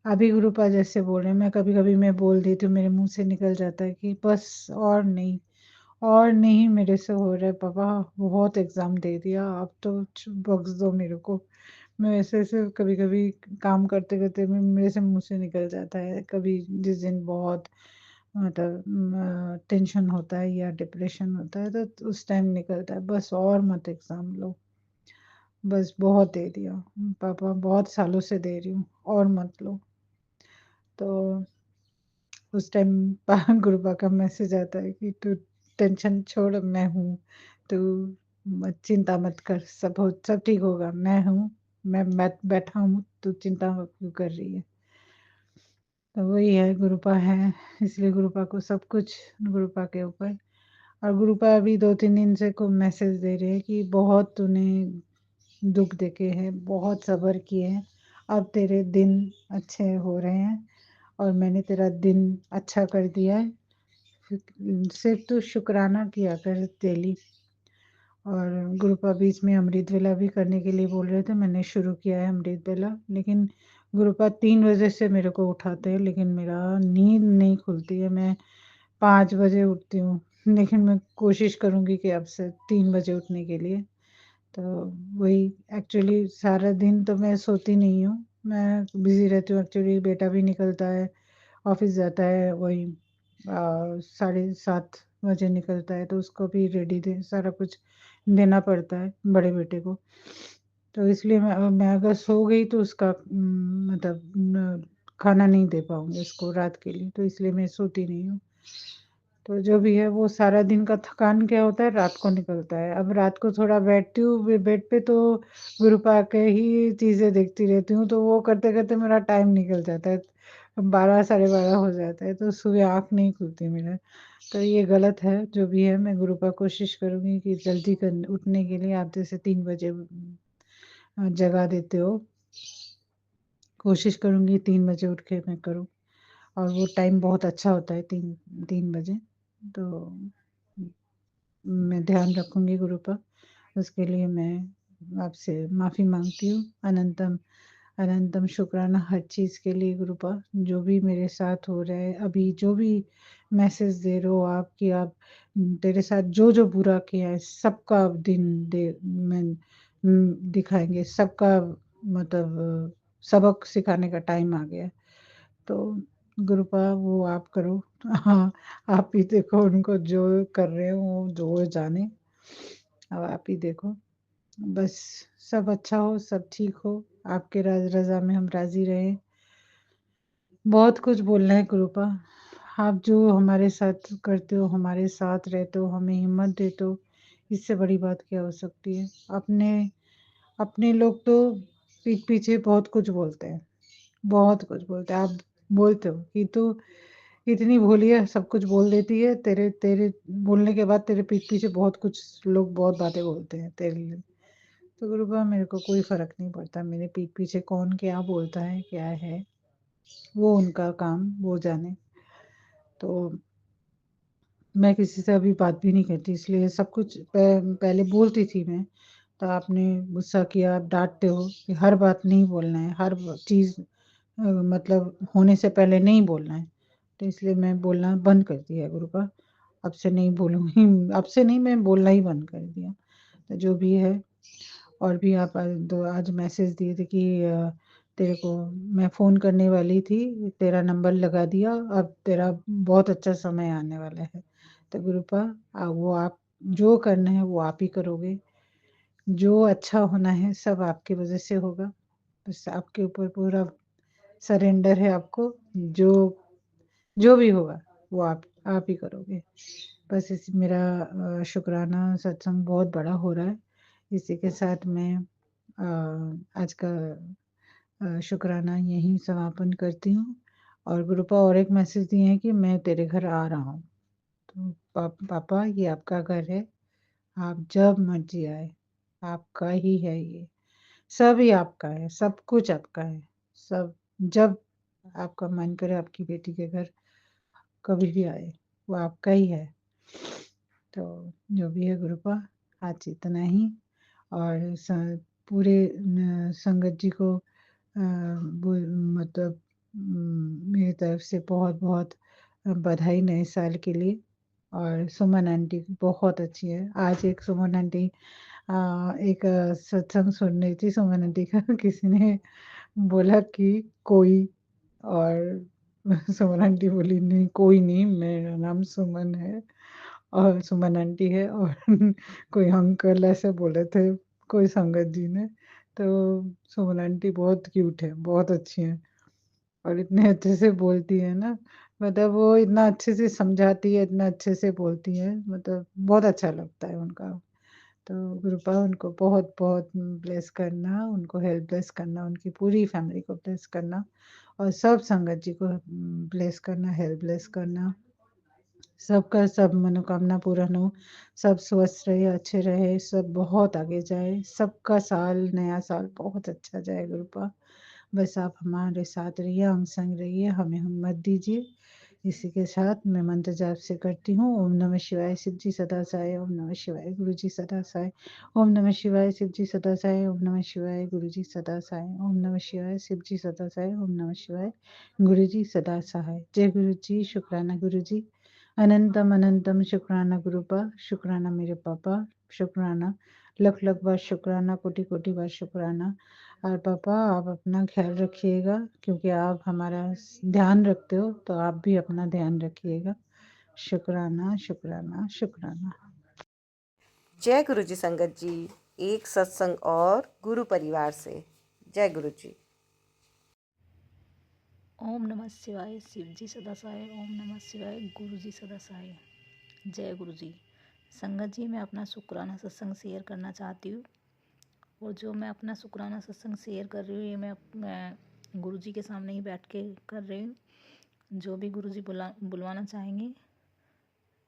अभी गुरुपा जैसे बोल रहे हैं, मैं कभी-कभी मैं बोल देती हूँ, मेरे मुँह से निकल जाता है कि बस और नहीं मेरे से हो रहा है पापा, बहुत एग्ज़ाम दे दिया, अब तो बख्श दो मेरे को। मैं ऐसे-ऐसे कभी-कभी काम करते-करते मेरे से मुँह से निकल जाता है। कभी जिस दिन बहुत मतलब टेंशन होता है या डिप्रेशन होता है तो उस टाइम निकलता है, बस और मत एग्ज़ाम लो, बस बहुत दे दिया पापा, बहुत सालों से दे रही हूँ, और मत लो। तो उस टाइम गुरुबा का मैसेज आता है कि तू टेंशन छोड़, मैं हूँ, तू चिंता मत कर, सब ठीक होगा, मैं हूँ, मैं बैठा हूँ, तू चिंता क्यों कर रही है। तो वही है, गुरुपा है, इसलिए गुरुपा को सब कुछ गुरुपा के ऊपर। और गुरुपा अभी 2-3 दिन से को मैसेज दे रहे हैं कि बहुत तूने दुख देखे हैं, बहुत सब्र किए हैं, अब तेरे दिन अच्छे हो रहे हैं और मैंने तेरा दिन अच्छा कर दिया है। सिर्फ तू शुक्राना किया कर डेली। और गुरुपा बीच में अमृत वेला भी करने के लिए बोल रहे थे, मैंने शुरू किया है अमृत वेला, लेकिन गुरुपा 3 बजे से मेरे को उठाते हैं, लेकिन मेरा नींद नहीं खुलती है। मैं 5 बजे उठती हूँ, लेकिन मैं कोशिश करूँगी कि अब से 3 बजे उठने के लिए। तो वही, एक्चुअली सारा दिन तो मैं सोती नहीं हूँ, मैं बिज़ी रहती हूँ। एक्चुअली बेटा भी निकलता है, ऑफ़िस जाता है, वही 7:30 बजे निकलता है, तो उसको भी रेडी दे सारा कुछ देना पड़ता है बड़े बेटे को। तो इसलिए मैं अगर सो गई तो उसका मतलब खाना नहीं दे पाऊँगी उसको रात के लिए, तो इसलिए मैं सोती नहीं हूँ। तो जो भी है वो सारा दिन का थकान क्या होता है, रात को निकलता है। अब रात को थोड़ा बैठती हूँ बेड पे, तो गुरुपा के ही चीज़ें देखती रहती हूँ, तो वो करते-करते मेरा टाइम निकल जाता है। 12 साढ़े 12 हो जाता है, तो सुबह आँख नहीं खुलती मेरा। तो ये गलत है, जो भी है। मैं गुरुपा कोशिश करूँगी कि जल्दी उठने के लिए। आप जैसे 3 बजे जगा देते हो, कोशिश करूँगी 3 बजे उठ के मैं करूँ। और वो टाइम बहुत अच्छा होता है, 3 बजे। तो मैं ध्यान रखूँगी गुरुपा, उसके लिए मैं आपसे माफ़ी माँगती हूँ। अनंतम अनंतम शुक्राना हर चीज़ के लिए गुरुपा, जो भी मेरे साथ हो रहा है, अभी जो भी मैसेज दे रहे हो आप कि आप तेरे साथ जो-जो बुरा किया है, सबका अब दिन दिखाएँगे, सबका मतलब सबक सिखाने का टाइम आ गया है। तो गुरुपा वो आप करो। हाँ, आप ही देखो, उनको जो कर रहे हो वो जो जाने, अब आप ही देखो। बस सब अच्छा हो, सब ठीक हो, आपके रज़ा में हम राज़ी रहें। बहुत कुछ बोलना है गुरुपा, आप जो हमारे साथ करते हो, हमारे साथ रहते हो, हमें हिम्मत देते हो, इससे बड़ी बात क्या हो सकती है। अपने अपने लोग तो पीठ पीछे बहुत कुछ बोलते हैं, बहुत कुछ बोलते हैं। आप बोलते हो कि तू इतनी भोली है, सब कुछ बोल देती है, तेरे तेरे बोलने के बाद तेरे पीठ पीछे बहुत कुछ लोग बहुत बातें बोलते हैं तेरे लिए। तो गुरुबा मेरे को कोई फ़र्क नहीं पड़ता, मेरे पीठ पीछे कौन क्या बोलता है, क्या है, वो उनका काम, वो जाने। तो मैं किसी से अभी बात भी नहीं करती, इसलिए सब कुछ पहले बोलती थी मैं, तो आपने गुस्सा किया, आप डाँटते हो कि हर बात नहीं बोलना है, हर चीज़ मतलब होने से पहले नहीं बोलना है। तो इसलिए मैं बोलना बंद कर दिया है गुरुपा, अब से नहीं बोलूँगी, अब से नहीं, मैं बोलना ही बंद कर दिया। तो जो भी है, और भी आप आज मैसेज दिए थे कि तेरे को मैं फ़ोन करने वाली थी, तेरा नंबर लगा दिया, अब तेरा बहुत अच्छा समय आने वाला है। तो गुरुपा वो आप जो करना है वो आप ही करोगे, जो अच्छा होना है सब आपकी वज़ह से होगा। बस आपके ऊपर पूरा सरेंडर है आपको, जो जो भी होगा वो आप ही करोगे। बस इस मेरा शुक्राना सत्संग बहुत बड़ा हो रहा है। इसी के साथ मैं आज का शुक्राना यहीं समापन करती हूँ और गुरुपा और एक मैसेज दिए हैं कि मैं तेरे घर आ रहा हूँ। तो पापा ये आपका घर है, आप जब मर्जी आए, आपका ही है ये। सब ही आपका है, सब कुछ आपका है। सब जब आपका मन करे आपकी बेटी के घर कभी भी आए, वो आपका ही है। तो जो भी है गुरुपा आज इतना ही और पूरे संगत जी को मतलब मेरी तरफ से बहुत-बहुत बधाई नए साल के लिए। और सुमन आंटी बहुत अच्छी है। आज एक सुमन आंटी एक सत्संग सुन रही थी सुमन आंटी का किसी ने बोला कि कोई और सुमन आंटी बोली नहीं कोई नहीं मेरा नाम सुमन है और सुमन आंटी है और कोई अंकल ऐसे बोले थे कोई संगत जी ने। तो सुमन आंटी बहुत क्यूट है, बहुत अच्छी है और इतने अच्छे से बोलती है ना, मतलब वो इतना अच्छे से समझाती है, इतना अच्छे से बोलती है, मतलब बहुत अच्छा लगता है उनका। तो कृपा उनको बहुत-बहुत ब्लेस करना, उनको हेल्प ब्लेस करना, उनकी पूरी फैमिली को ब्लेस करना और सब संगत जी को ब्लेस करना, हेल्प ब्लेस करना। सबका सब मनोकामना पूर्ण हो, सब स्वस्थ रहे, अच्छे रहे, सब बहुत आगे जाए, सबका साल नया साल बहुत अच्छा जाए गुरुपा। बस आप हमारे साथ रहिए, हम संग रहिए, हमें हिम्मत दीजिए। इसी के साथ मैं मंत्र जाप से करती हूँ। ओम नमः शिवाय शिव जी सदा साय, ओम नमः शिवाय गुरु जी सदा साय, ओम नमः शिवाय शिव जी सदा साय, ओम नमः शिवाय गुरु जी सदा साय, ओम नमः शिवाय शिव जी सदा साय, ओम नमः शिवाय गुरु जी सदा सहाय। जय गुरु जी, शुक्राना गुरु जी, अनंतम अनंतम शुक्राना गुरुपा, शुक्राना मेरे पापा, शुक्राना लख लख बार शुक्राना, कोटि कोटि बार शुक्राना। और पापा आप अपना ख्याल रखिएगा क्योंकि आप हमारा ध्यान रखते हो तो आप भी अपना ध्यान रखिएगा। शुक्राना शुक्राना शुक्राना। जय गुरु जी संगत जी, एक सत्संग और गुरु परिवार से। जय गुरु जी। ओम नमः शिवाय शिव जी सदा सहाय, ओम नमः शिवाय गुरु जी सदा सहाय। जय गुरु जी। संगत जी, मैं अपना शुक्राना सत्संग शेयर करना चाहती हूँ और जो मैं अपना शुक्राना सत्संग शेयर कर रही हूँ ये मैं गुरु जी के सामने ही बैठ के कर रही हूँ। जो भी गुरु जी बुलवाना चाहेंगे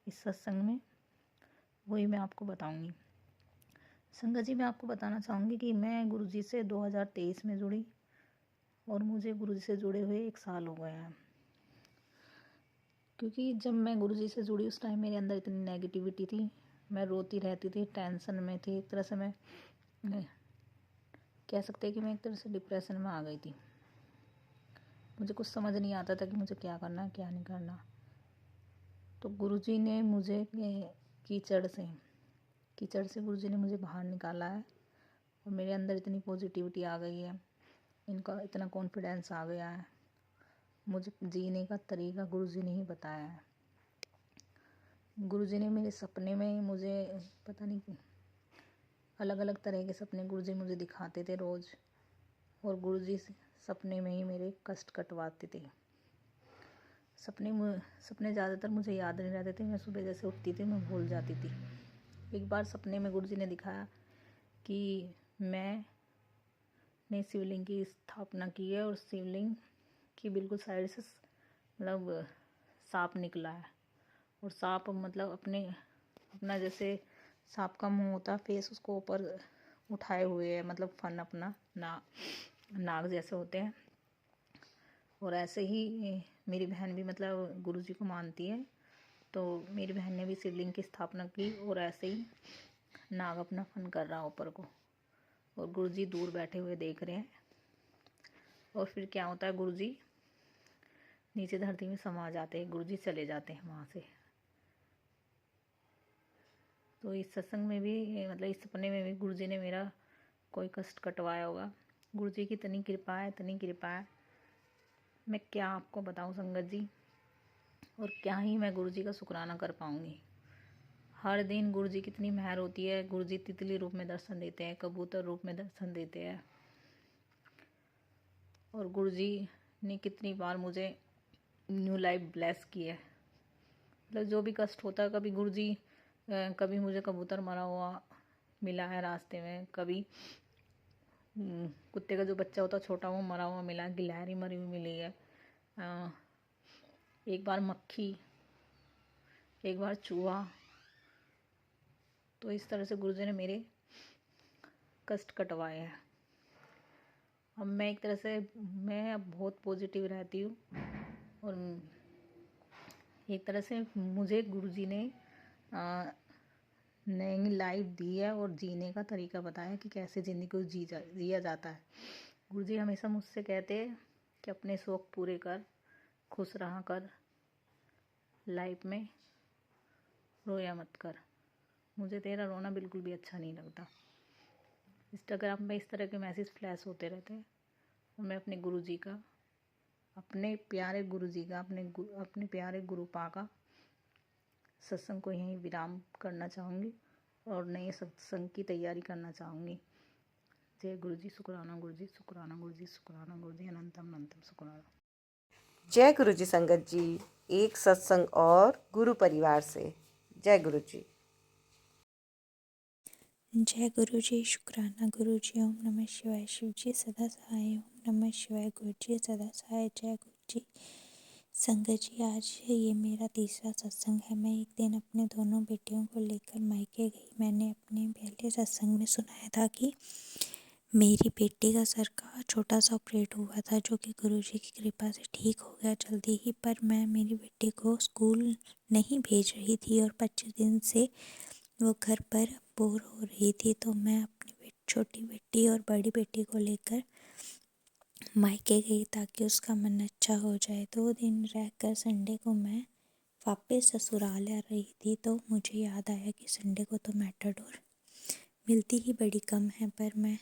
इस सत्संग में वही मैं आपको बताऊँगी। संगत जी, मैं आपको बताना चाहूँगी कि मैं गुरु जी से 2023 में जुड़ी और मुझे गुरु जी से जुड़े हुए 1 साल हो गया है। क्योंकि जब मैं गुरुजी से जुड़ी उस टाइम मेरे अंदर इतनी नेगेटिविटी थी, मैं रोती रहती थी, टेंशन में थी, एक तरह से मैं कह सकते हैं कि मैं एक तरह से डिप्रेशन में आ गई थी। मुझे कुछ समझ नहीं आता था कि मुझे क्या करना है क्या नहीं करना। तो गुरुजी ने मुझे कीचड़ से गुरुजी ने मुझे बाहर निकाला है और मेरे अंदर इतनी पॉजिटिविटी आ गई है, इनका इतना कॉन्फिडेंस आ गया है। मुझे जीने का तरीका गुरुजी ने ही बताया है। गुरुजी ने मेरे सपने में मुझे पता नहीं अलग अलग तरह के सपने गुरुजी मुझे दिखाते थे रोज़ और गुरुजी सपने में ही मेरे कष्ट कटवाते थे। सपने ज़्यादातर मुझे याद नहीं रहते थे, मैं सुबह जैसे उठती थी मैं भूल जाती थी। एक बार सपने में गुरुजी ने दिखाया कि मैंने शिवलिंग की स्थापना की है और शिवलिंग की बिल्कुल साइड से मतलब सांप निकला है और सांप मतलब अपना जैसे सांप का मुंह होता है फेस उसको ऊपर उठाए हुए है, मतलब फन अपना नाग जैसे होते हैं। और ऐसे ही मेरी बहन भी मतलब गुरुजी को मानती है, तो मेरी बहन ने भी शिवलिंग की स्थापना की और ऐसे ही नाग अपना फन कर रहा ऊपर को और गुरुजी दूर बैठे हुए देख रहे हैं। और फिर क्या होता है, गुरुजी नीचे धरती में समा जाते हैं, गुरुजी चले जाते हैं वहाँ से। तो इस सत्संग में भी मतलब इस सपने में भी गुरुजी ने मेरा कोई कष्ट कटवाया होगा। गुरुजी की इतनी कृपा है, इतनी कृपा है, मैं क्या आपको बताऊं संगत जी। और क्या ही मैं गुरुजी का शुक्राना कर पाऊंगी। हर दिन गुरुजी की इतनी मेहर होती है। गुरुजी तितली रूप में दर्शन देते हैं, कबूतर रूप में दर्शन देते हैं और गुरुजी ने कितनी बार मुझे न्यू लाइफ ब्लेस की है। मतलब जो भी कष्ट होता है, कभी गुरुजी कभी मुझे कबूतर मरा हुआ मिला है रास्ते में, कभी कुत्ते का जो बच्चा होता है छोटा वो मरा हुआ मिला, गिलहरी मरी हुई मिली है, एक बार मक्खी, एक बार चूहा। तो इस तरह से गुरुजी ने मेरे कष्ट कटवाए हैं। अब मैं एक तरह से मैं अब बहुत पॉजिटिव रहती हूँ और एक तरह से मुझे गुरुजी ने नई लाइफ दी है और जीने का तरीका बताया कि कैसे ज़िंदगी को जिया जाता है। गुरुजी हमेशा मुझसे कहते हैं कि अपने शौक पूरे कर, खुश रहा कर, लाइफ में रोया मत कर। मुझे तेरा रोना बिल्कुल भी अच्छा नहीं लगता। इंस्टाग्राम में इस तरह के मैसेज फ्लैश होते रहते हैं और मैं अपने गुरुजी का, अपने प्यारे गुरुजी का, अपने प्यारे गुरुपा का सत्संग को यहीं विराम करना चाहूँगी और नए सत्संग की तैयारी करना चाहूँगी। जय गुरुजी, शुक्राना गुरुजी, शुक्राना गुरुजी, शुक्राना गुरुजी, अनंतम अनंतम शुक्राना। जय गुरुजी संगत जी, एक सत्संग और गुरु परिवार से। जय गुरुजी। जय गुरुजी, शुक्राना गुरुजी, ओम नमः शिवाय, शिवजी सदा सहाय, ओम नमः शिवाय, गुरुजी सदा सहाय। जय गुरुजी संगत जी, आज ये मेरा तीसरा सत्संग है। मैं एक दिन अपने दोनों बेटियों को लेकर मायके गई। मैंने अपने पहले सत्संग में सुनाया था कि मेरी बेटी का सर का छोटा सा ऑपरेट हुआ था, जो कि गुरुजी की कृपा से ठीक हो गया जल्दी ही। पर मैं मेरी बेटी को स्कूल नहीं भेज रही थी और 25 दिन से वो घर पर बोर हो रही थी। तो मैं अपनी छोटी बेटी और बड़ी बेटी को लेकर मायके गई ताकि उसका मन अच्छा हो जाए। 2 दिन रहकर संडे को मैं वापस ससुराल आ रही थी, तो मुझे याद आया कि संडे को तो मैटाडोर मिलती ही बड़ी कम है। पर मैं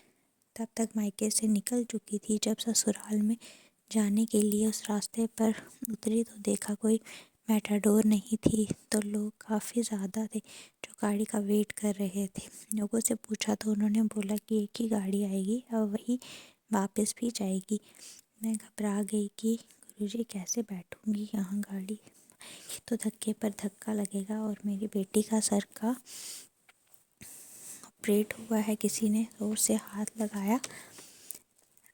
तब तक मायके से निकल चुकी थी। जब ससुराल में जाने के लिए उस रास्ते पर उतरी तो देखा कोई मैटाडोर नहीं थी। तो लोग काफ़ी ज़्यादा थे जो गाड़ी का वेट कर रहे थे। लोगों से पूछा तो उन्होंने बोला कि एक ही गाड़ी आएगी और वही वापस भी जाएगी। मैं घबरा गई कि गुरुजी कैसे बैठूंगी यहाँ, गाड़ी तो धक्के पर धक्का लगेगा। और मेरी बेटी का सर का ऑपरेट हुआ है, किसी ने जोर से हाथ लगाया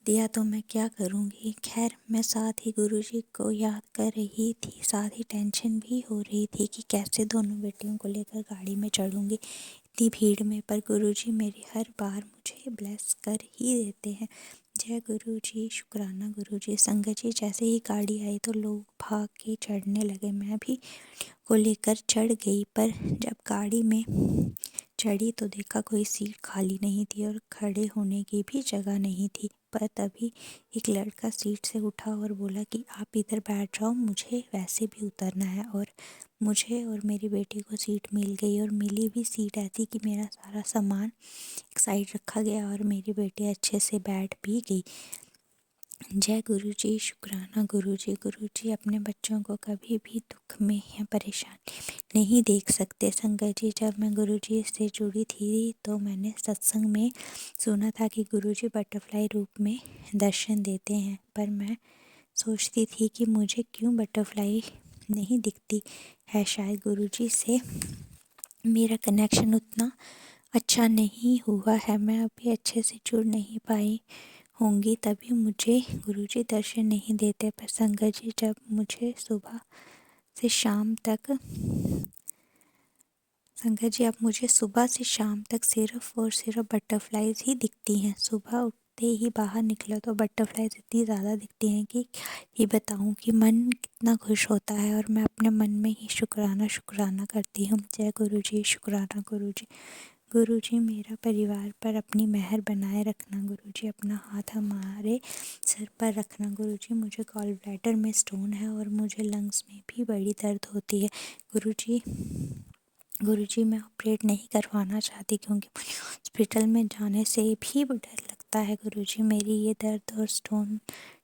दिया तो मैं क्या करूँगी। खैर मैं साथ ही गुरुजी को याद कर रही थी, साथ ही टेंशन भी हो रही थी कि कैसे दोनों बेटियों को लेकर गाड़ी में चढ़ूँगी इतनी भीड़ में। पर गुरुजी मेरी हर बार मुझे ब्लेस कर ही देते हैं। जय गुरुजी, शुक्राना गुरुजी। संगत जी, जैसे ही गाड़ी आई तो लोग भाग के चढ़ने लगे। मैं भी को लेकर चढ़ गई, पर जब गाड़ी में चढ़ी तो देखा कोई सीट खाली नहीं थी और खड़े होने की भी जगह नहीं थी। पर तभी एक लड़का सीट से उठा और बोला कि आप इधर बैठ जाओ, मुझे वैसे भी उतरना है। और मुझे और मेरी बेटी को सीट मिल गई और मिली भी सीट ऐसी कि मेरा सारा सामान एक साइड रखा गया और मेरी बेटी अच्छे से बैठ भी गई। जय गुरुजी, शुक्राना गुरुजी। गुरुजी अपने बच्चों को कभी भी दुख में या परेशानी में नहीं देख सकते। संगत जी, जब मैं गुरुजी से जुड़ी थी तो मैंने सत्संग में सुना था कि गुरुजी बटरफ्लाई रूप में दर्शन देते हैं। पर मैं सोचती थी कि मुझे क्यों बटरफ्लाई नहीं दिखती है। शायद गुरुजी से मेरा कनेक्शन उतना अच्छा नहीं हुआ है, मैं अभी अच्छे से जुड़ नहीं पाई होंगी, तभी मुझे गुरुजी दर्शन नहीं देते। पर संगत जी, जब मुझे सुबह से शाम तक संगत जी अब मुझे सुबह से शाम तक सिर्फ और सिर्फ बटरफ्लाइज ही दिखती हैं। सुबह उठते ही बाहर निकलो तो बटरफ्लाइज इतनी ज़्यादा दिखती हैं कि ये बताऊं कि मन कितना खुश होता है। और मैं अपने मन में ही शुक्राना शुक्राना करती हूँ। जय गुरुजी, शुक्राना गुरुजी। गुरुजी मेरा परिवार पर अपनी मेहर बनाए रखना। गुरुजी अपना हाथ हमारे सर पर रखना। गुरुजी मुझे गॉल ब्लैडर में स्टोन है और मुझे लंग्स में भी बड़ी दर्द होती है। गुरुजी मैं ऑपरेट नहीं करवाना चाहती क्योंकि मुझे हॉस्पिटल में जाने से भी डर लगता है। गुरुजी मेरी ये दर्द और स्टोन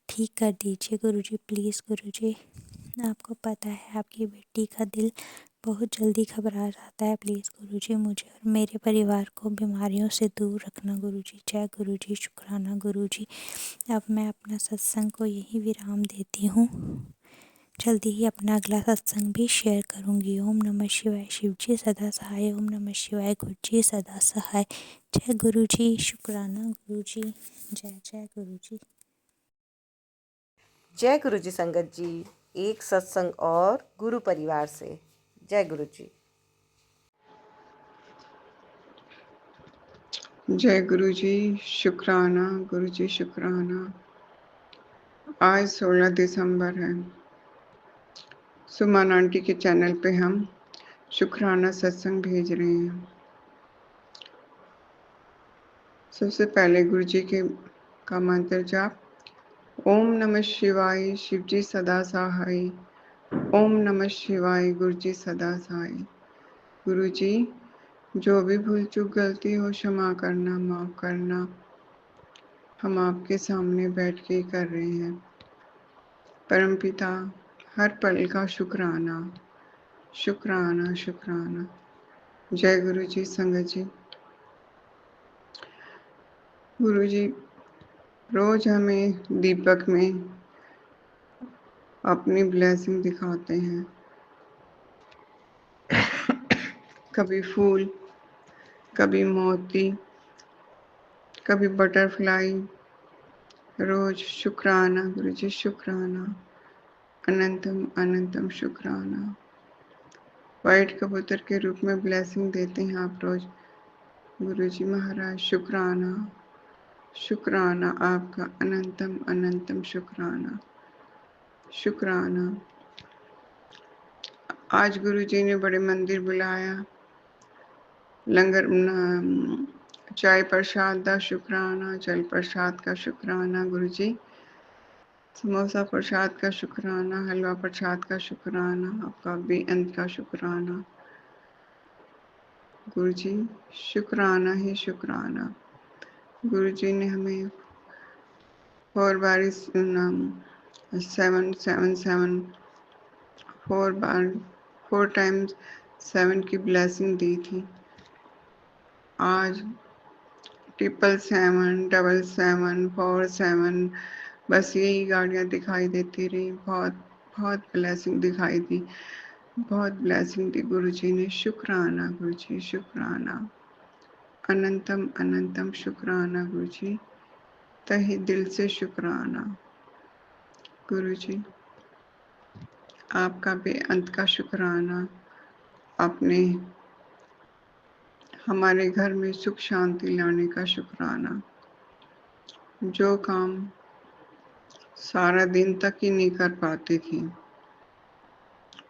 ठीक कर दीजिए गुरुजी, प्लीज़। गुरुजी आपको पता है आपकी बेटी का दिल बहुत जल्दी घबरा जाता है। प्लीज़ गुरुजी मुझे और मेरे परिवार को बीमारियों से दूर रखना गुरुजी। जय गुरुजी, शुक्राना गुरुजी। अब मैं अपना सत्संग को यही विराम देती हूँ। जल्दी ही अपना अगला सत्संग भी शेयर करूँगी। ओम नमः शिवाय। शिव जी सदा सहाय। ओम नमः शिवाय। गुरु जी सदा सहाय। जय गुरु जी। शुक्राना गुरु जी। जय जय गुरु जी। जय गुरु जी संगत जी। एक सत्संग और गुरु परिवार से। जय गुरु जी। जय गुरु जी। शुक्राना गुरु जी, शुक्राना। आज 16 दिसंबर है। सुमन आंटी के चैनल पे हम शुक्राना सत्संग भेज रहे हैं। सबसे पहले गुरु जी के का मंत्र जाप। ओम नमः शिवाय। शिव जी सदा सहाय। ओम नमः शिवाय। गुरु जी सदा सहाय। गुरु जी, जो भी भूल चूक गलती हो क्षमा करना, माफ करना। हम आपके सामने बैठ के ही कर रहे हैं। परमपिता, हर पल का शुक्राना, शुक्राना, शुक्राना। जय गुरु जी संगत जी। गुरु जी रोज हमें दीपक में अपनी ब्लेसिंग दिखाते हैं। कभी फूल, कभी मोती, कभी बटरफ्लाई। रोज शुक्राना गुरु जी, शुक्राना। अनंतम अनंतम शुक्राना। वाइट कबूतर के रूप में ब्लेसिंग देते हैं आप रोज। गुरु जी महाराज शुक्राना, शुक्राना आपका। अनंतम अनंतम शुक्राना, शुक्राना। आज गुरु जी ने बड़े मंदिर बुलाया। लंगर चाय प्रसाद का शुक्राना, जल प्रसाद का शुक्राना गुरु जी। समोसा प्रसाद का शुक्राना, हलवा प्रसाद का शुक्राना, आपका बेअंत का शुक्राना गुरु जी। शुक्राना ही शुक्राना। गुरु जी ने हमें 4 बार 777 4 टाइम्स 7 की ब्लेसिंग दी थी। आज 777 777 47 बस यही गाड़ियाँ दिखाई देती रही। बहुत बहुत ब्लेसिंग दिखाई दी, बहुत ब्लेसिंग दी गुरु जी ने। शुक्राना गुरु जी, शुक्राना। अनंतम अनंतम शुक्राना गुरु जी, तहे दिल से शुक्राना गुरु जी। आपका बेअंत का शुक्राना। आपने हमारे घर में सुख शांति लाने का शुक्राना। जो काम सारा दिन तक ही नहीं कर पाती थी,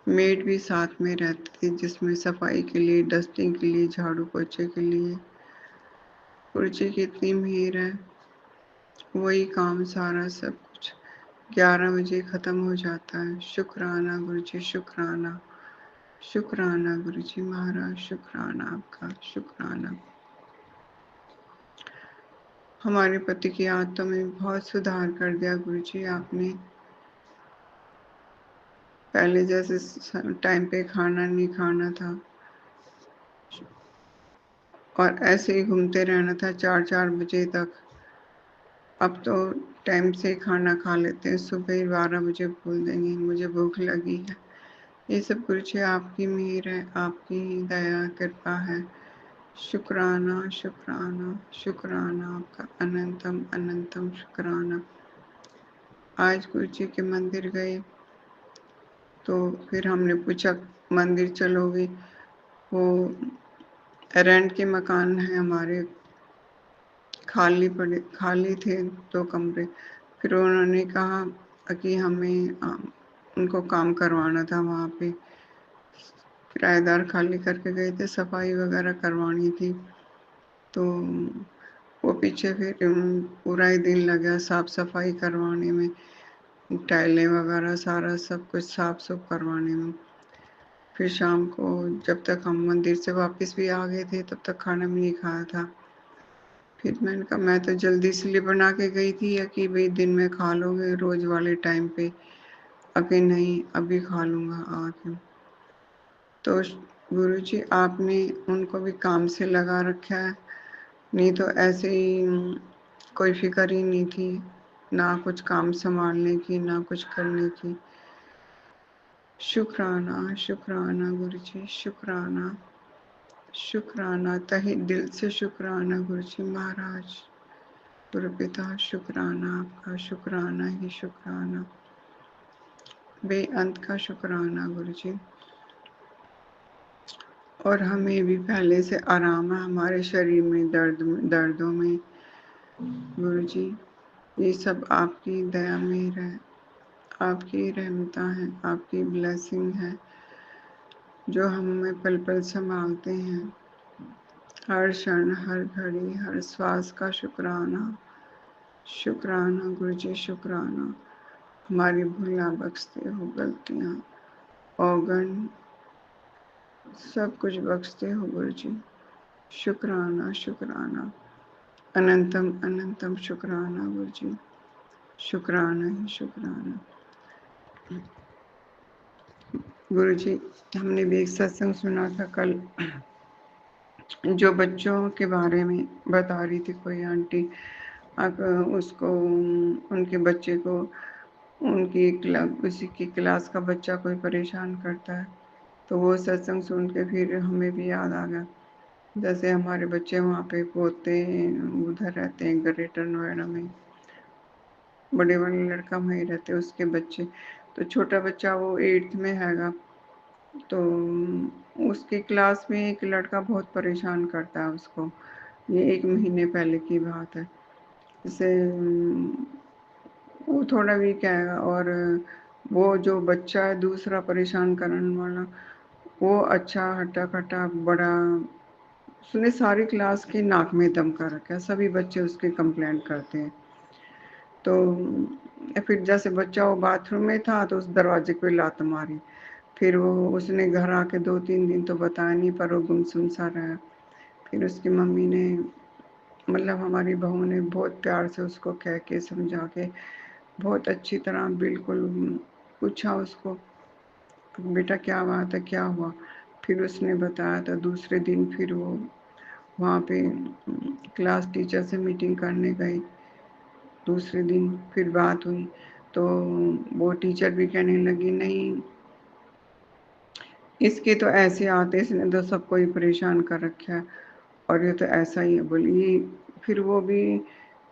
मेड भी साथ में रहती थी, जिसमें सफाई के लिए, डस्टिंग के लिए, झाड़ू पोछे के लिए। गुरु जी की इतनी मेहर है। वही काम सारा सब कुछ 11 बजे ख़त्म हो जाता है। शुक्राना गुरु जी, शुक्राना, शुक्राना गुरु जी महाराज, शुक्राना आपका, शुक्राना। हमारे पति की आदतों में बहुत सुधार कर दिया गुरु जी आपने। पहले जैसे टाइम पे खाना नहीं खाना था और ऐसे ही घूमते रहना था 4-4 बजे तक। अब तो टाइम से खाना खा लेते हैं। सुबह 12 बजे बोल देंगे मुझे भूख लगी है। ये सब गुरु जी आपकी मेहर है, आपकी दया कृपा है। शुक्राना शुक्राना शुक्राना आपका। अनंतम अनंतम शुक्राना। आज गुरु जी के मंदिर गए तो फिर हमने पूछा मंदिर चलोगे? वो रेंट के मकान है हमारे, खाली थे 2 कमरे। फिर उन्होंने कहा कि हमें उनको काम करवाना था वहाँ पे। किराएदार खाली करके गए थे, सफाई वगैरह करवानी थी। तो वो पीछे फिर पूरा ही दिन लगा साफ सफाई करवाने में, टाइलें वगैरह सारा सब कुछ साफ सुफ करवाने में। फिर शाम को जब तक हम मंदिर से वापस भी आ गए थे तब तक खाना भी नहीं खाया था। फिर मैंने कहा मैं तो जल्दी इसलिए बना के गई थी कि भाई दिन में खा लोगे रोज वाले टाइम पे, अभी नहीं अभी खा लूँगा आके। तो गुरु जी आपने उनको भी काम से लगा रखा है, नहीं तो ऐसे ही कोई फिक्र ही नहीं थी, ना कुछ काम संभालने की ना कुछ करने की। शुक्राना शुक्राना गुरु जी, शुक्राना शुक्राना, तहे दिल से शुक्राना गुरु जी महाराज, गुरु पिता शुक्राना आपका, शुक्राना ही शुक्राना, बेअंत का शुक्राना गुरु जी। और हमें भी पहले से आराम है हमारे शरीर में, दर्दों में गुरु जी। ये सब आपकी दया मेहर है, आपकी रहमता है, आपकी ब्लेसिंग है जो हमें पल पल संभालते हैं। हर क्षण, हर घड़ी, हर श्वास का शुक्राना, शुक्राना गुरु जी, शुक्राना। हमारी भूलें बख्शते हो, गलतियाँ, औगन सब कुछ बख्शते हो गुरु जी। शुक्राना शुक्राना, अनंतम अनंतम शुक्राना गुरु जी, शुक्राना ही शुक्राना। गुरु जी, हमने भी एक सत्संग सुना था कल, जो बच्चों के बारे में बता रही थी कोई आंटी। अब उसको, उनके बच्चे को, उसी की क्लास का बच्चा कोई परेशान करता है, तो वो सत्संग सुन के फिर हमें भी याद आ गया। जैसे हमारे बच्चे वहाँ पे पोते उधर रहते हैं ग्रेटर नोएडा में, बड़े वाले लड़का वहीं रहते, उसके बच्चे, तो छोटा बच्चा वो 8th में हैगा, तो उसकी क्लास में एक लड़का बहुत परेशान करता है उसको। ये 1 महीने पहले की बात है। जैसे वो थोड़ा वीक है, और वो जो बच्चा है दूसरा परेशान करने वाला, वो अच्छा हट्टा कट्टा बड़ा, उसने सारी क्लास की नाक में दम कर रखा है, सभी बच्चे उसके कंप्लेंट करते हैं। तो फिर जैसे बच्चा वो बाथरूम में था तो उस दरवाजे पे लात मारी, फिर वो उसने घर आके 2-3 दिन तो बताया नहीं, पर वो गुमसुम सा रहा। फिर उसकी मम्मी ने, मतलब हमारी बहू ने बहुत प्यार से उसको कह के समझा के बहुत अच्छी तरह बिल्कुल पूछा उसको, बेटा क्या बात है, क्या हुआ। फिर उसने बताया, तो दूसरे दिन फिर वो वहाँ पे क्लास टीचर से मीटिंग करने गई। दूसरे दिन फिर बात हुई, तो वो टीचर भी कहने लगी, नहीं इसके तो ऐसे आते, इसने तो सबको ही परेशान कर रखा है, और ये तो ऐसा ही है। बोली फिर वो भी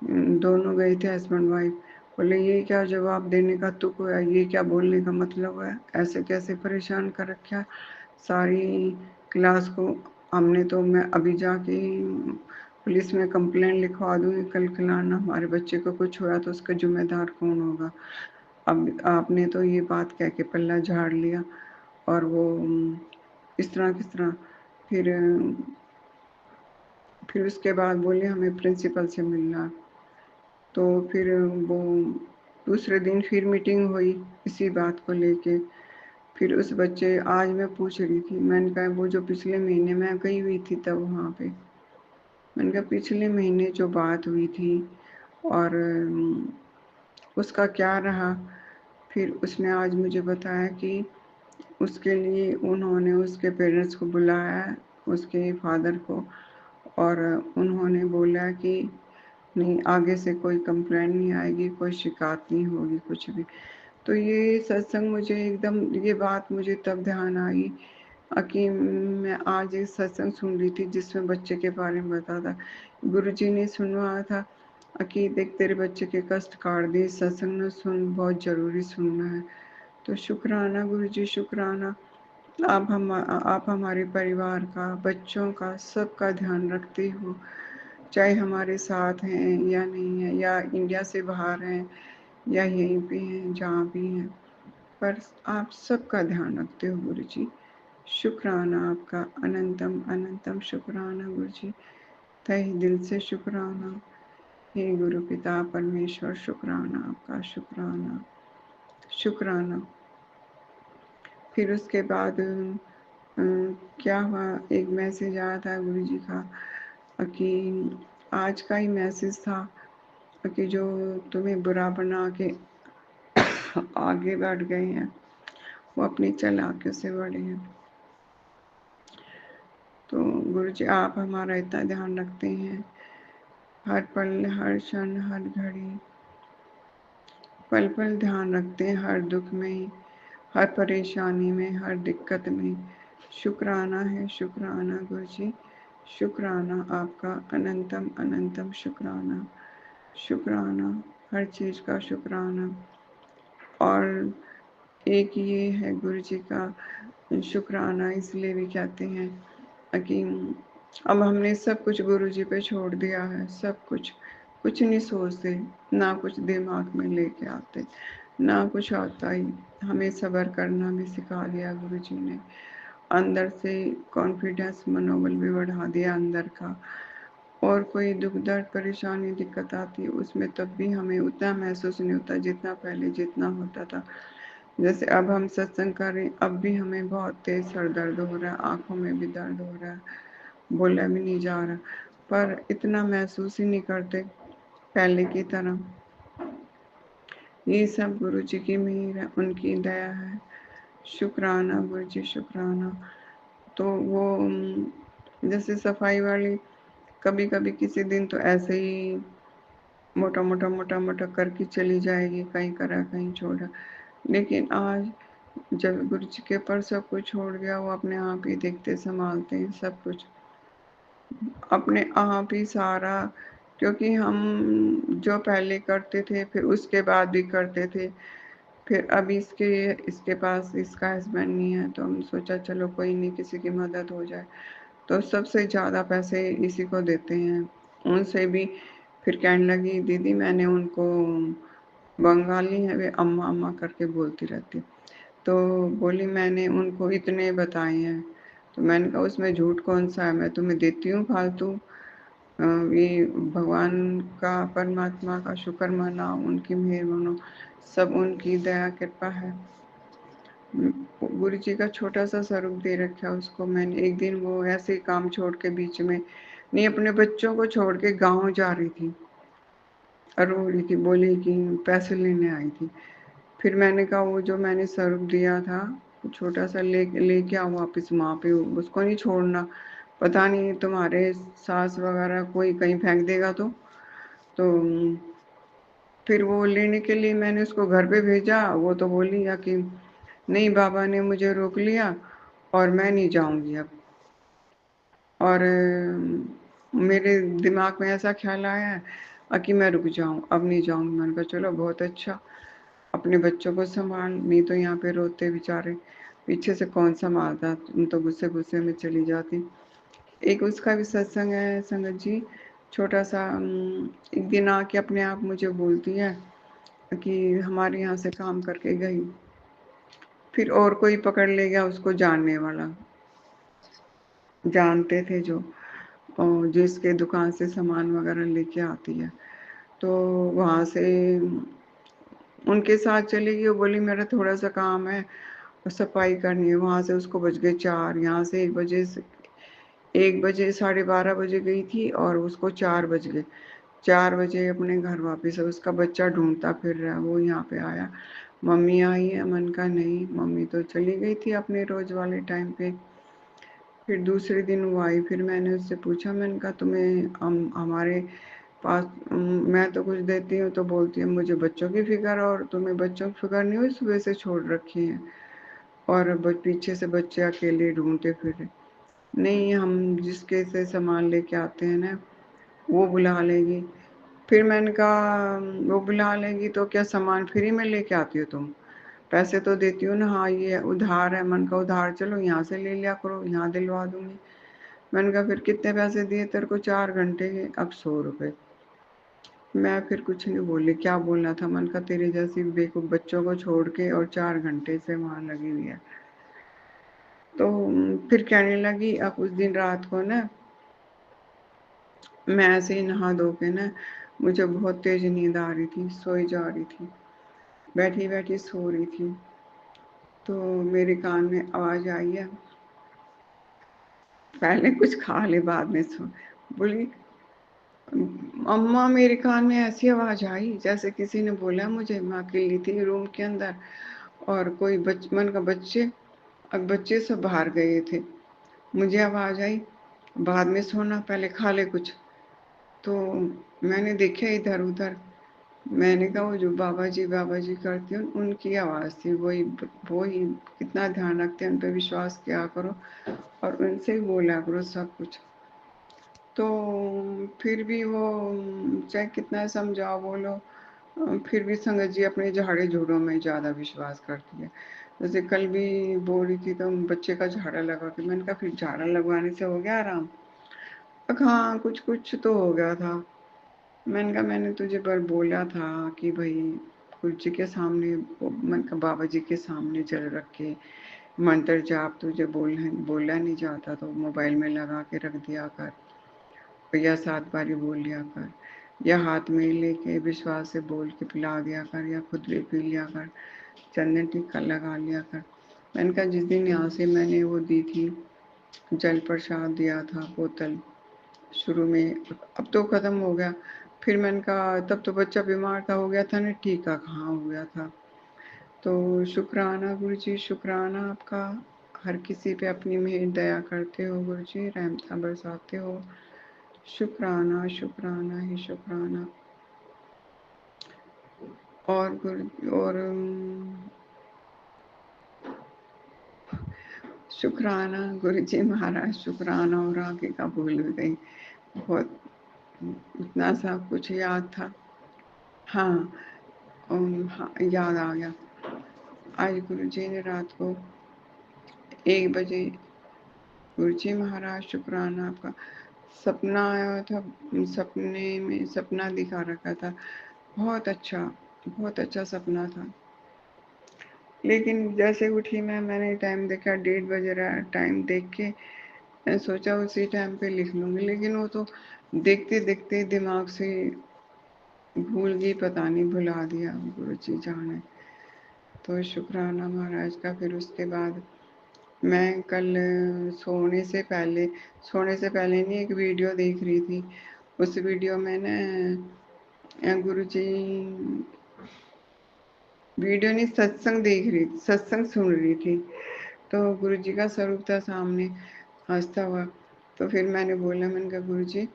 दोनों गए थे हस्बैंड वाइफ, बोले ये क्या जवाब देने का तुक है, ये क्या बोलने का मतलब है, ऐसे कैसे परेशान कर रखा सारी क्लास को। हमने तो, मैं अभी जाके पुलिस में कंप्लेंट लिखवा दूंगी, कल कलाना हमारे बच्चे को कुछ हुआ तो उसका जिम्मेदार कौन होगा। अब आपने तो ये बात कह के पल्ला झाड़ लिया, और वो इस तरह किस तरह। फिर उसके बाद बोले हमें प्रिंसिपल से मिलना, तो फिर वो दूसरे दिन फिर मीटिंग हुई इसी बात को लेके। फिर उस बच्चे, आज मैं पूछ रही थी, मैंने कहा वो जो पिछले महीने मैं गई हुई थी तब वहाँ पे, मैंने कहा पिछले महीने जो बात हुई थी और उसका क्या रहा। फिर उसने आज मुझे बताया कि उसके लिए उन्होंने उसके पेरेंट्स को बुलाया, उसके फादर को, और उन्होंने बोला कि नहीं आगे से कोई कंप्लेंट नहीं आएगी, कोई शिकायत नहीं होगी कुछ भी। तो ये सत्संग मुझे एकदम, ये बात मुझे तब ध्यान आई कि मैं आज एक सत्संग सुन रही थी जिसमें बच्चे के बारे में बता था। गुरुजी ने सुनवाया था कि देख तेरे बच्चे के कष्ट काट दिए, सत्संग न सुन, बहुत ज़रूरी सुनना है। तो शुक्राना गुरुजी, शुक्राना। आप हमारे परिवार का, बच्चों का, सबका ध्यान रखते हो, चाहे हमारे साथ हैं या नहीं है, या इंडिया से बाहर हैं या यहीं पे हैं, जहाँ भी हैं, पर आप सबका ध्यान रखते हो गुरु जी। शुक्राना आपका, अनंतम अनंतम शुक्राना गुरु जी, तहे दिल से शुक्राना। हे गुरु पिता परमेश्वर, शुक्राना आपका, शुक्राना शुक्राना। फिर उसके बाद क्या हुआ, एक मैसेज आया था गुरु जी का कि आज का ही मैसेज था कि जो तुम्हें बुरा बना के आगे बढ़ गए हैं वो अपनी चालाकियों से बढ़े हैं। तो गुरु जी आप हमारा इतना ध्यान रखते हैं, हर पल, हर क्षण, हर घड़ी, पल पल ध्यान रखते हैं, हर दुख में, हर परेशानी में, हर दिक्कत में। शुक्राना है, शुक्राना गुरु जी, शुक्राना आपका, अनंतम अनंतम शुक्राना, शुक्राना, हर चीज़ का शुक्राना। और एक ये है गुरु जी का शुक्राना इसलिए भी कहते हैं कि अब हमने सब कुछ गुरु जी पे छोड़ दिया है, सब कुछ, कुछ नहीं सोचते, ना कुछ दिमाग में लेके आते, ना कुछ आता ही। हमें सब्र करना भी सिखा दिया गुरु जी ने, अंदर से कॉन्फिडेंस, मनोबल भी बढ़ा दिया अंदर का। और कोई दुख दर्द परेशानी दिक्कत आती है उसमें तब भी हमें उतना महसूस नहीं होता जितना पहले जितना होता था। जैसे अब हम सत्संग कर रहे हैं, अब भी हमें बहुत तेज सर दर्द हो रहा है, आंखों में भी दर्द हो रहा है, बोला भी नहीं जा रहा, पर इतना महसूस ही नहीं करते पहले की तरह। ये सब गुरु जी की मेहर है, उनकी दया है। शुक्राना गुरु जी, शुक्राना। तो वो जैसे सफाई वाली कभी कभी किसी दिन तो ऐसे ही मोटा मोटा मोटा मोटा करके चली जाएगी, कहीं करा कहीं छोड़ा। लेकिन आज जब गुरु जी के पर सब कुछ छोड़ गया, वो अपने आप ही देखते संभालते हैं सब कुछ, अपने आप ही सारा। क्योंकि हम जो पहले करते थे फिर उसके बाद भी करते थे, फिर अब इसके पास इसका हस्बैंड नहीं है तो हम सोचा चलो कोई नहीं, किसी की मदद हो जाए। तो सबसे ज़्यादा पैसे इसी को देते हैं। उनसे भी फिर कहने लगी दीदी, मैंने उनको, बंगाली है वे, अम्मा अम्मा करके बोलती रहती, तो बोली मैंने उनको इतने बताए हैं। तो मैंने कहा उसमें झूठ कौन सा है, मैं तुम्हें देती हूँ फालतू। ये भगवान का, परमात्मा का शुक्र मनाओ, उनकी मेहर मानो, सब उनकी दया कृपा है। गुरु जी का छोटा सा स्वरूप दे रखा है उसको मैंने। एक दिन वो ऐसे ही काम छोड़ के बीच में, नहीं अपने बच्चों को छोड़ के गाँव जा रही थी, रो रही थी, बोली कि पैसे लेने आई थी। फिर मैंने कहा वो जो मैंने स्वरूप दिया था छोटा सा लेके आओ वापस वहाँ पे, उसको नहीं छोड़ना, पता नहीं तुम्हारे सास वगैरह कोई कहीं फेंक देगा तो फिर वो लेने के लिए मैंने उसको घर पे भेजा। वो तो बोली या कि नहीं बाबा ने मुझे रोक लिया और मैं नहीं जाऊंगी अब। और मेरे दिमाग में ऐसा ख्याल आया है कि मैं रुक जाऊं, अब नहीं जाऊंगी। मैंने कहा चलो बहुत अच्छा, अपने बच्चों को संभाल, नहीं तो यहाँ पे रोते बेचारे, पीछे से कौन संभालता, तुम तो गुस्से गुस्से में चली जाती। एक उसका भी सत्संग है संगत जी, छोटा सा। एक दिन आके अपने आप मुझे बोलती है कि हमारे यहाँ से काम करके गई, फिर और कोई पकड़ ले गया उसको, जानने वाला, जानते थे जो, जिसके दुकान से सामान वगैरह लेके आती है, तो वहाँ से उनके साथ चली गई। वो बोली मेरा थोड़ा सा काम है और सफाई करनी है। वहाँ से उसको बज गए 4, यहाँ से 1 बजे 12:30 बजे गई थी और उसको 4 बज गए। 4 बजे अपने घर वापस। उसका बच्चा ढूंढता फिर रहा है, वो यहाँ पे आया, मम्मी आई है? मन का नहीं, मम्मी तो चली गई थी अपने रोज वाले टाइम पे। फिर दूसरे दिन वो आई, फिर मैंने उससे पूछा, मैंने कहा तुम्हें हमारे पास मैं तो कुछ देती हूँ तो बोलती है मुझे बच्चों की फिक्र, और तुम्हें बच्चों की फिक्र नहीं हुई? सुबह से छोड़ रखी है और पीछे से बच्चे अकेले ढूंढते फिर। नहीं, हम जिसके से सामान लेके आते हैं ना वो बुला लेगी। फिर मैंने कहा वो बुला लेगी तो क्या सामान फ्री में लेके आती हो तुम? पैसे तो देती हो ना। हाँ ये उधार है। मन का उधार, चलो यहाँ से ले लिया करो, यहाँ दिलवा दूंगी। मैंने कहा फिर कितने पैसे दिए तेरे को? 4 घंटे के, अब 100 रुपए। मैं फिर कुछ नहीं बोली, क्या बोलना था। मन का तेरे जैसी बेवकूफ बच्चों को छोड़ के और 4 घंटे से वहां लगी हुई है। तो फिर कहने लगी, अब उस दिन रात को ना मैं ऐसे ही नहा धो के ना, मुझे बहुत तेज नींद आ रही थी, सोई जा रही थी, बैठी बैठी सो रही थी, तो मेरे कान में आवाज आई है, पहले कुछ खा ले बाद में सो। बोली अम्मा, मेरे कान में ऐसी आवाज आई जैसे किसी ने बोला मुझे। मैं अकेली थी रूम के अंदर और कोई मन का बच्चे, अब बच्चे सब बाहर गए थे। मुझे आवाज आई बाद में सोना, पहले खा ले कुछ। तो मैंने देखा इधर उधर, मैंने कहा वो जो बाबा जी करते हैं उनकी आवाज़ थी, वही वही कितना ध्यान रखते हैं, उन पे विश्वास किया करो और उनसे ही बोला करो सब कुछ। तो फिर भी वो चाहे कितना समझाओ बोलो, फिर भी संगत जी अपने झाड़े झूड़ों में ज़्यादा विश्वास करती है। जैसे कल भी बोल रही थी तो बच्चे का झाड़ा लगा के, मैंने कहा फिर झाड़ा लगवाने से हो गया आराम? हाँ कुछ कुछ तो हो गया था। मैंने कहा मैंने तुझे पर बोला था कि भाई गुरु जी के सामने, मैंने कहा बाबा जी के सामने जल रख के मंत्र जाप तुझे बोला नहीं जाता तो मोबाइल में लगा के रख दिया कर, या 7 बारी बोल लिया कर, या हाथ में लेके विश्वास से बोल के पिला दिया कर, या खुद भी पी लिया कर, चंदन टीका लगा लिया कर। मैंने कहा जिस दिन यहाँ से मैंने वो दी थी, जल प्रसाद दिया था बोतल शुरू में, अब तो खत्म हो गया। फिर मैंने कहा तब तो बच्चा बीमार था, हो गया था ना, टीका कहाँ हो गया था। तो शुक्राना गुरु जी, शुक्राना आपका, हर किसी पे अपनी मेहर दया करते हो गुरु जी, रहमता बरसाते हो। शुक्राना शुक्राना ही शुक्राना। और शुक्राना गुरु जी महाराज, शुक्राना और आगे का भूल गई। बहुत इतना सा कुछ याद था। हाँ, हाँ याद आ गया। आज गुरु जी ने रात को 1 बजे, गुरु जी महाराज शुक्राना आपका, सपना आया था। सपने में सपना दिखा रखा था, बहुत अच्छा सपना था। लेकिन जैसे उठी मैंने टाइम देखा, 1:30 बज रहा है, टाइम देख के मैंने सोचा उसी टाइम पे लिख लूंगी, लेकिन वो तो देखते देखते दिमाग से भूल गई, पता नहीं भुला दिया, गुरु जी जाने। तो शुक्राना महाराज का। फिर उसके बाद मैं कल सोने से पहले नहीं, एक वीडियो देख रही थी। उस वीडियो में ना गुरु जी, वीडियो नहीं सत्संग देख रही थी, सत्संग सुन रही थी। तो गुरु जी का स्वरूप था सामने हंसता हुआ। तो फिर मैंने बोला, मैंने कहा गुरु जी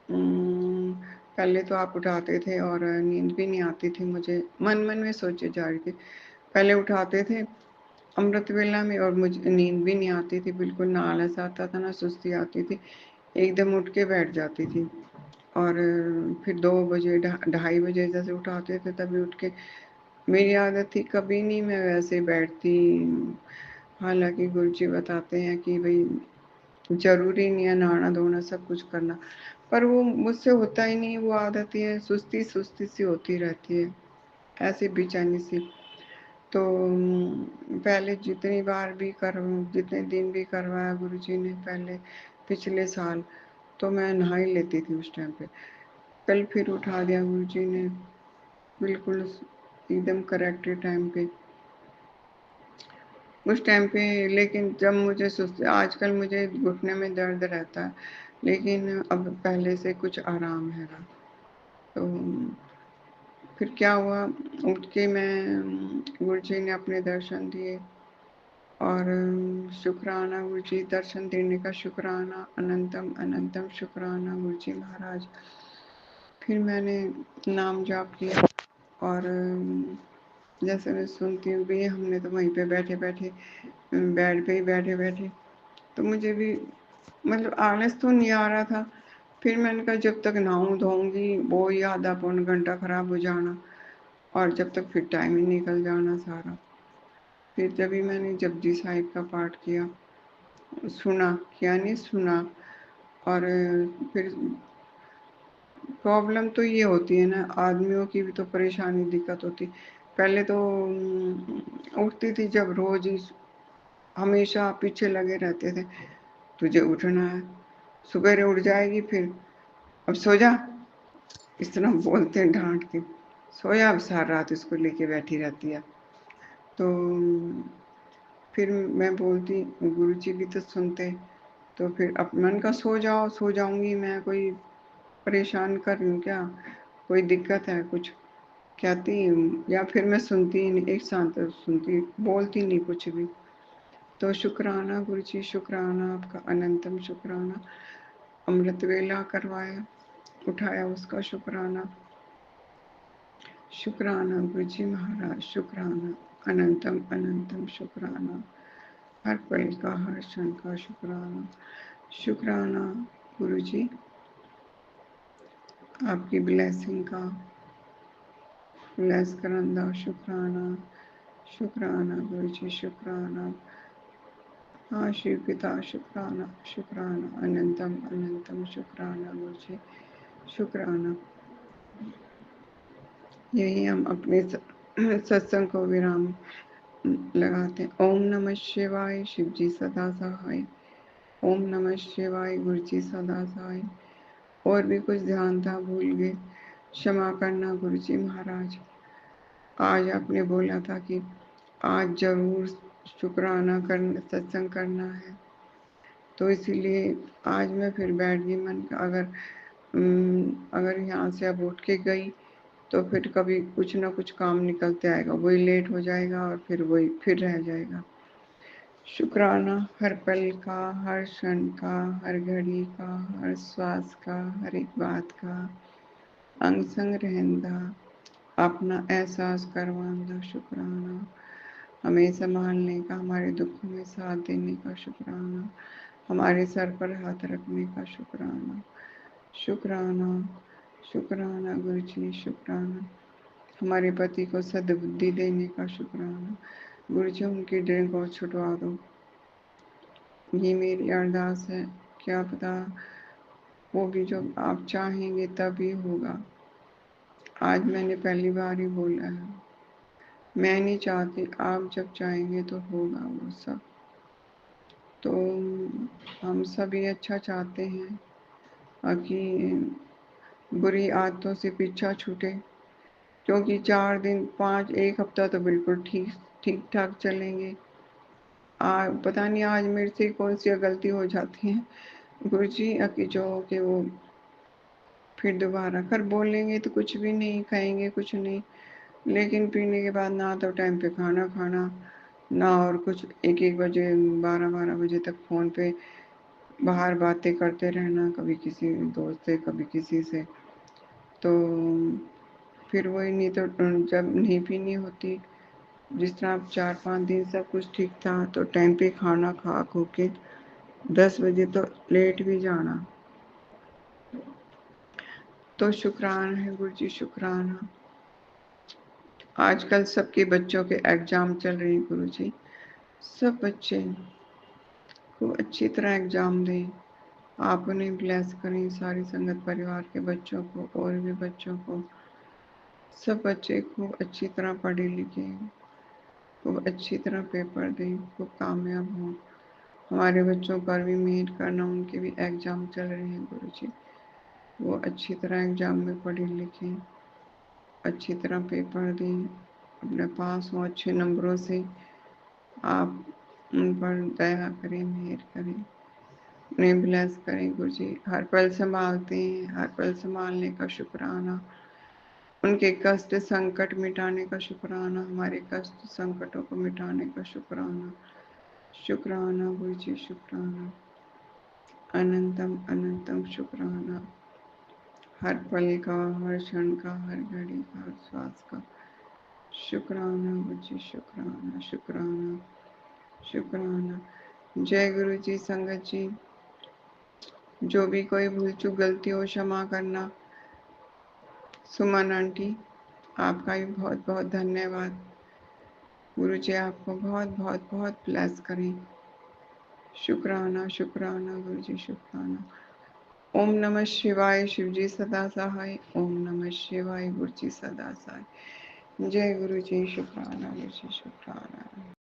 पहले तो आप उठाते थे और नींद भी नहीं आती थी मुझे, मन मन में सोचे जा रही थी। पहले उठाते थे अमृत वेला में और मुझे नींद भी नहीं आती थी, बिल्कुल ना आलस आता था ना सुस्ती आती थी, एकदम उठ के बैठ जाती थी। और फिर 2 बजे 2:30 बजे जैसे उठाते थे तभी उठ के, मेरी आदत थी कभी नहीं मैं वैसे बैठती। हालांकि गुरु जी बताते हैं कि भाई जरूरी नहीं है नहाना धोना सब कुछ करना, पर वो मुझसे होता ही नहीं, वो आदत ही है, सुस्ती सुस्ती सी होती रहती है, ऐसी बेचैनी सी। तो पहले जितने दिन भी करवाया गुरु जी ने पहले पिछले साल, तो मैं नहा ही लेती थी उस टाइम पे। कल फिर उठा दिया गुरु जी ने, बिल्कुल एकदम करेक्ट टाइम पे, उस टाइम पे। लेकिन जब मुझे आजकल मुझे घुटने में दर्द रहता है, लेकिन अब पहले से कुछ आराम है। तो फिर क्या हुआ, उठ के मैं गुरु जी ने अपने दर्शन दिए, और शुक्राना गुरु जी, दर्शन देने का शुक्राना, अनंतम अनंतम शुक्राना गुरु जी महाराज। फिर मैंने नाम जाप किया, और जैसे मैं सुनती हूँ भी, हमने तो वहीं पे बैठे बैठे, बेड पे ही बैठे बैठे, तो मुझे भी मतलब आलस तो नहीं आ रहा था। फिर मैंने कहा जब तक नहाऊं धोऊंगी वो ही आधा पौन घंटा खराब हो जाना, और जब तक फिर टाइम ही निकल जाना सारा। फिर जब मैंने जपजी साहिब का पाठ किया, सुना, किया नहीं सुना। और फिर प्रॉब्लम तो ये होती है ना, आदमियों की भी तो परेशानी दिक्कत होती। पहले तो उठती थी जब रोज ही, हमेशा पीछे लगे रहते थे, तुझे उठना है, सुबह उठ जाएगी, फिर अब सो जा, इस तरह बोलते हैं डांट के, सोया अब सारी रात इसको लेके बैठी रहती है। तो फिर मैं बोलती, गुरुजी भी तो सुनते। तो फिर अब मन का सो जाओ, सो जाऊंगी मैं, कोई परेशान कर रही हूँ क्या, कोई दिक्कत है कुछ, कहती हूँ, या फिर मैं सुनती ही नहीं, एक शांत सुनती, बोलती नहीं कुछ भी। तो शुक्राना गुरुजी, शुक्राना आपका, अनंतम शुक्राना। अमृत वेला करवाया, उठाया उसका शुक्राना। शुक्राना गुरु जी महाराज, शुक्राना, अनंतम अनंतम शुक्राना, हर पल का हर क्षण का शुक्राना। शुक्राना गुरु जी, आपकी ब्लेसिंग का ब्लेस करंदा। शुक्राना, शुक्राना गुरु जी, शुक्राना। हाँ शिव पिता, शुक्राना, शुक्राना, अनंतम अनंतम शुक्राना गुरु जी, शुक्राना। यही हम अपने सत्संग को विराम लगाते हैं। ओम नमः शिवाय, शिव जी सदा सहाय। ओम नमः शिवाय, गुरु जी सदा सहाय। और भी कुछ ध्यान था, भूल गए, क्षमा करना गुरु जी महाराज। आज आपने बोला था कि आज जरूर शुक्राना करना, सत्संग करना है, तो इसीलिए आज मैं फिर बैठ गई। मन अगर यहाँ से अब उठ के गई तो फिर कभी कुछ ना कुछ काम निकलते आएगा, वही लेट हो जाएगा और फिर वही फिर रह जाएगा। शुक्राना हर पल का, हर क्षण का, हर घड़ी का, हर श्वास का, हर एक बात का अंग संग रहंदा, अपना एहसास करवांदा। शुक्राना हमें संभालने का, हमारे दुखों में साथ देने का शुक्राना, हमारे सर पर हाथ रखने का शुक्राना। शुक्राना, शुक्राना गुरु जी, शुक्राना। हमारे पति को सद्बुद्धि देने का शुक्राना। गुरु जी उनकी ड्रिंक और छुटवा दो, ये मेरी अरदास है। क्या पता वो भी जो आप चाहेंगे तभी होगा। आज मैंने पहली बार ही बोला है, मैं नहीं चाहती, आप जब चाहेंगे तो होगा वो सब। तो हम सभी अच्छा चाहते हैं कि बुरी आदतों से पीछा छूटे, क्योंकि 4 दिन 5 1 हफ्ता तो बिल्कुल ठीक ठाक चलेंगे। पता नहीं आज मेरे से कौन सी गलती हो जाती है गुरु जी, जो कि वो फिर दोबारा कर बोलेंगे तो कुछ भी नहीं खाएंगे, कुछ नहीं, लेकिन पीने के बाद ना तो टाइम पे खाना खाना, ना और कुछ 1-1 बजे 12-12 बजे तक फ़ोन पे बाहर बातें करते रहना, कभी किसी दोस्त से कभी किसी से। तो फिर वही, नहीं तो जब नहीं पीनी होती, जिस तरह अब 4-5 दिन सब कुछ ठीक था, तो टाइम पे खाना खा खो के 10 बजे तो लेट भी जाना। तो शुक्राना है गुरु जी, शुक्राना। आजकल सबके बच्चों के एग्जाम चल रहे हैं गुरु जी, सब बच्चे खूब अच्छी तरह एग्जाम दें। आप उन्हें ब्लेस करें, सारी संगत परिवार के बच्चों को और भी बच्चों को। सब बच्चे खूब अच्छी तरह पढ़े लिखे, खूब अच्छी तरह पेपर दें, खूब कामयाब हों। हमारे बच्चों पर भी मेहर करना, उनके भी एग्जाम चल रहे हैं गुरु जी, वो अच्छी तरह एग्जाम में पढ़े लिखें, अच्छी तरह पेपर दें, अपने पास हों अच्छे नंबरों से। आप उन पर दया करें, मेहर करें, उन्हें ब्लेस करें गुरु जी। हर पल संभालते हैं, हर पल संभालने का शुक्राना। उनके कष्ट संकट मिटाने का शुक्राना, हमारे कष्ट संकटों को मिटाने का शुक्राना। शुक्राना गुरु जी, शुक्राना, अनंतम अनंतम शुक्राना, हर पल का, हर क्षण का, हर घड़ी का, हर श्वास का शुक्राना गुरु जी, शुक्राना, शुक्राना, शुक्राना। जय गुरु जी। संगत जी, जो भी कोई भूल चूक गलती हो क्षमा करना। सुमन आंटी, आपका भी बहुत बहुत धन्यवाद। गुरु जी आपको बहुत बहुत बहुत ब्लेस करें। शुक्राना, शुक्राना गुरु जी, शुक्राना। ओम नमः शिवाय, शिव जी सदा सहाय। ओम नमः शिवाय, गुरु जी सदा सहाय। जय गुरु जी, शुक्राना गुरु जी, शुक्राना।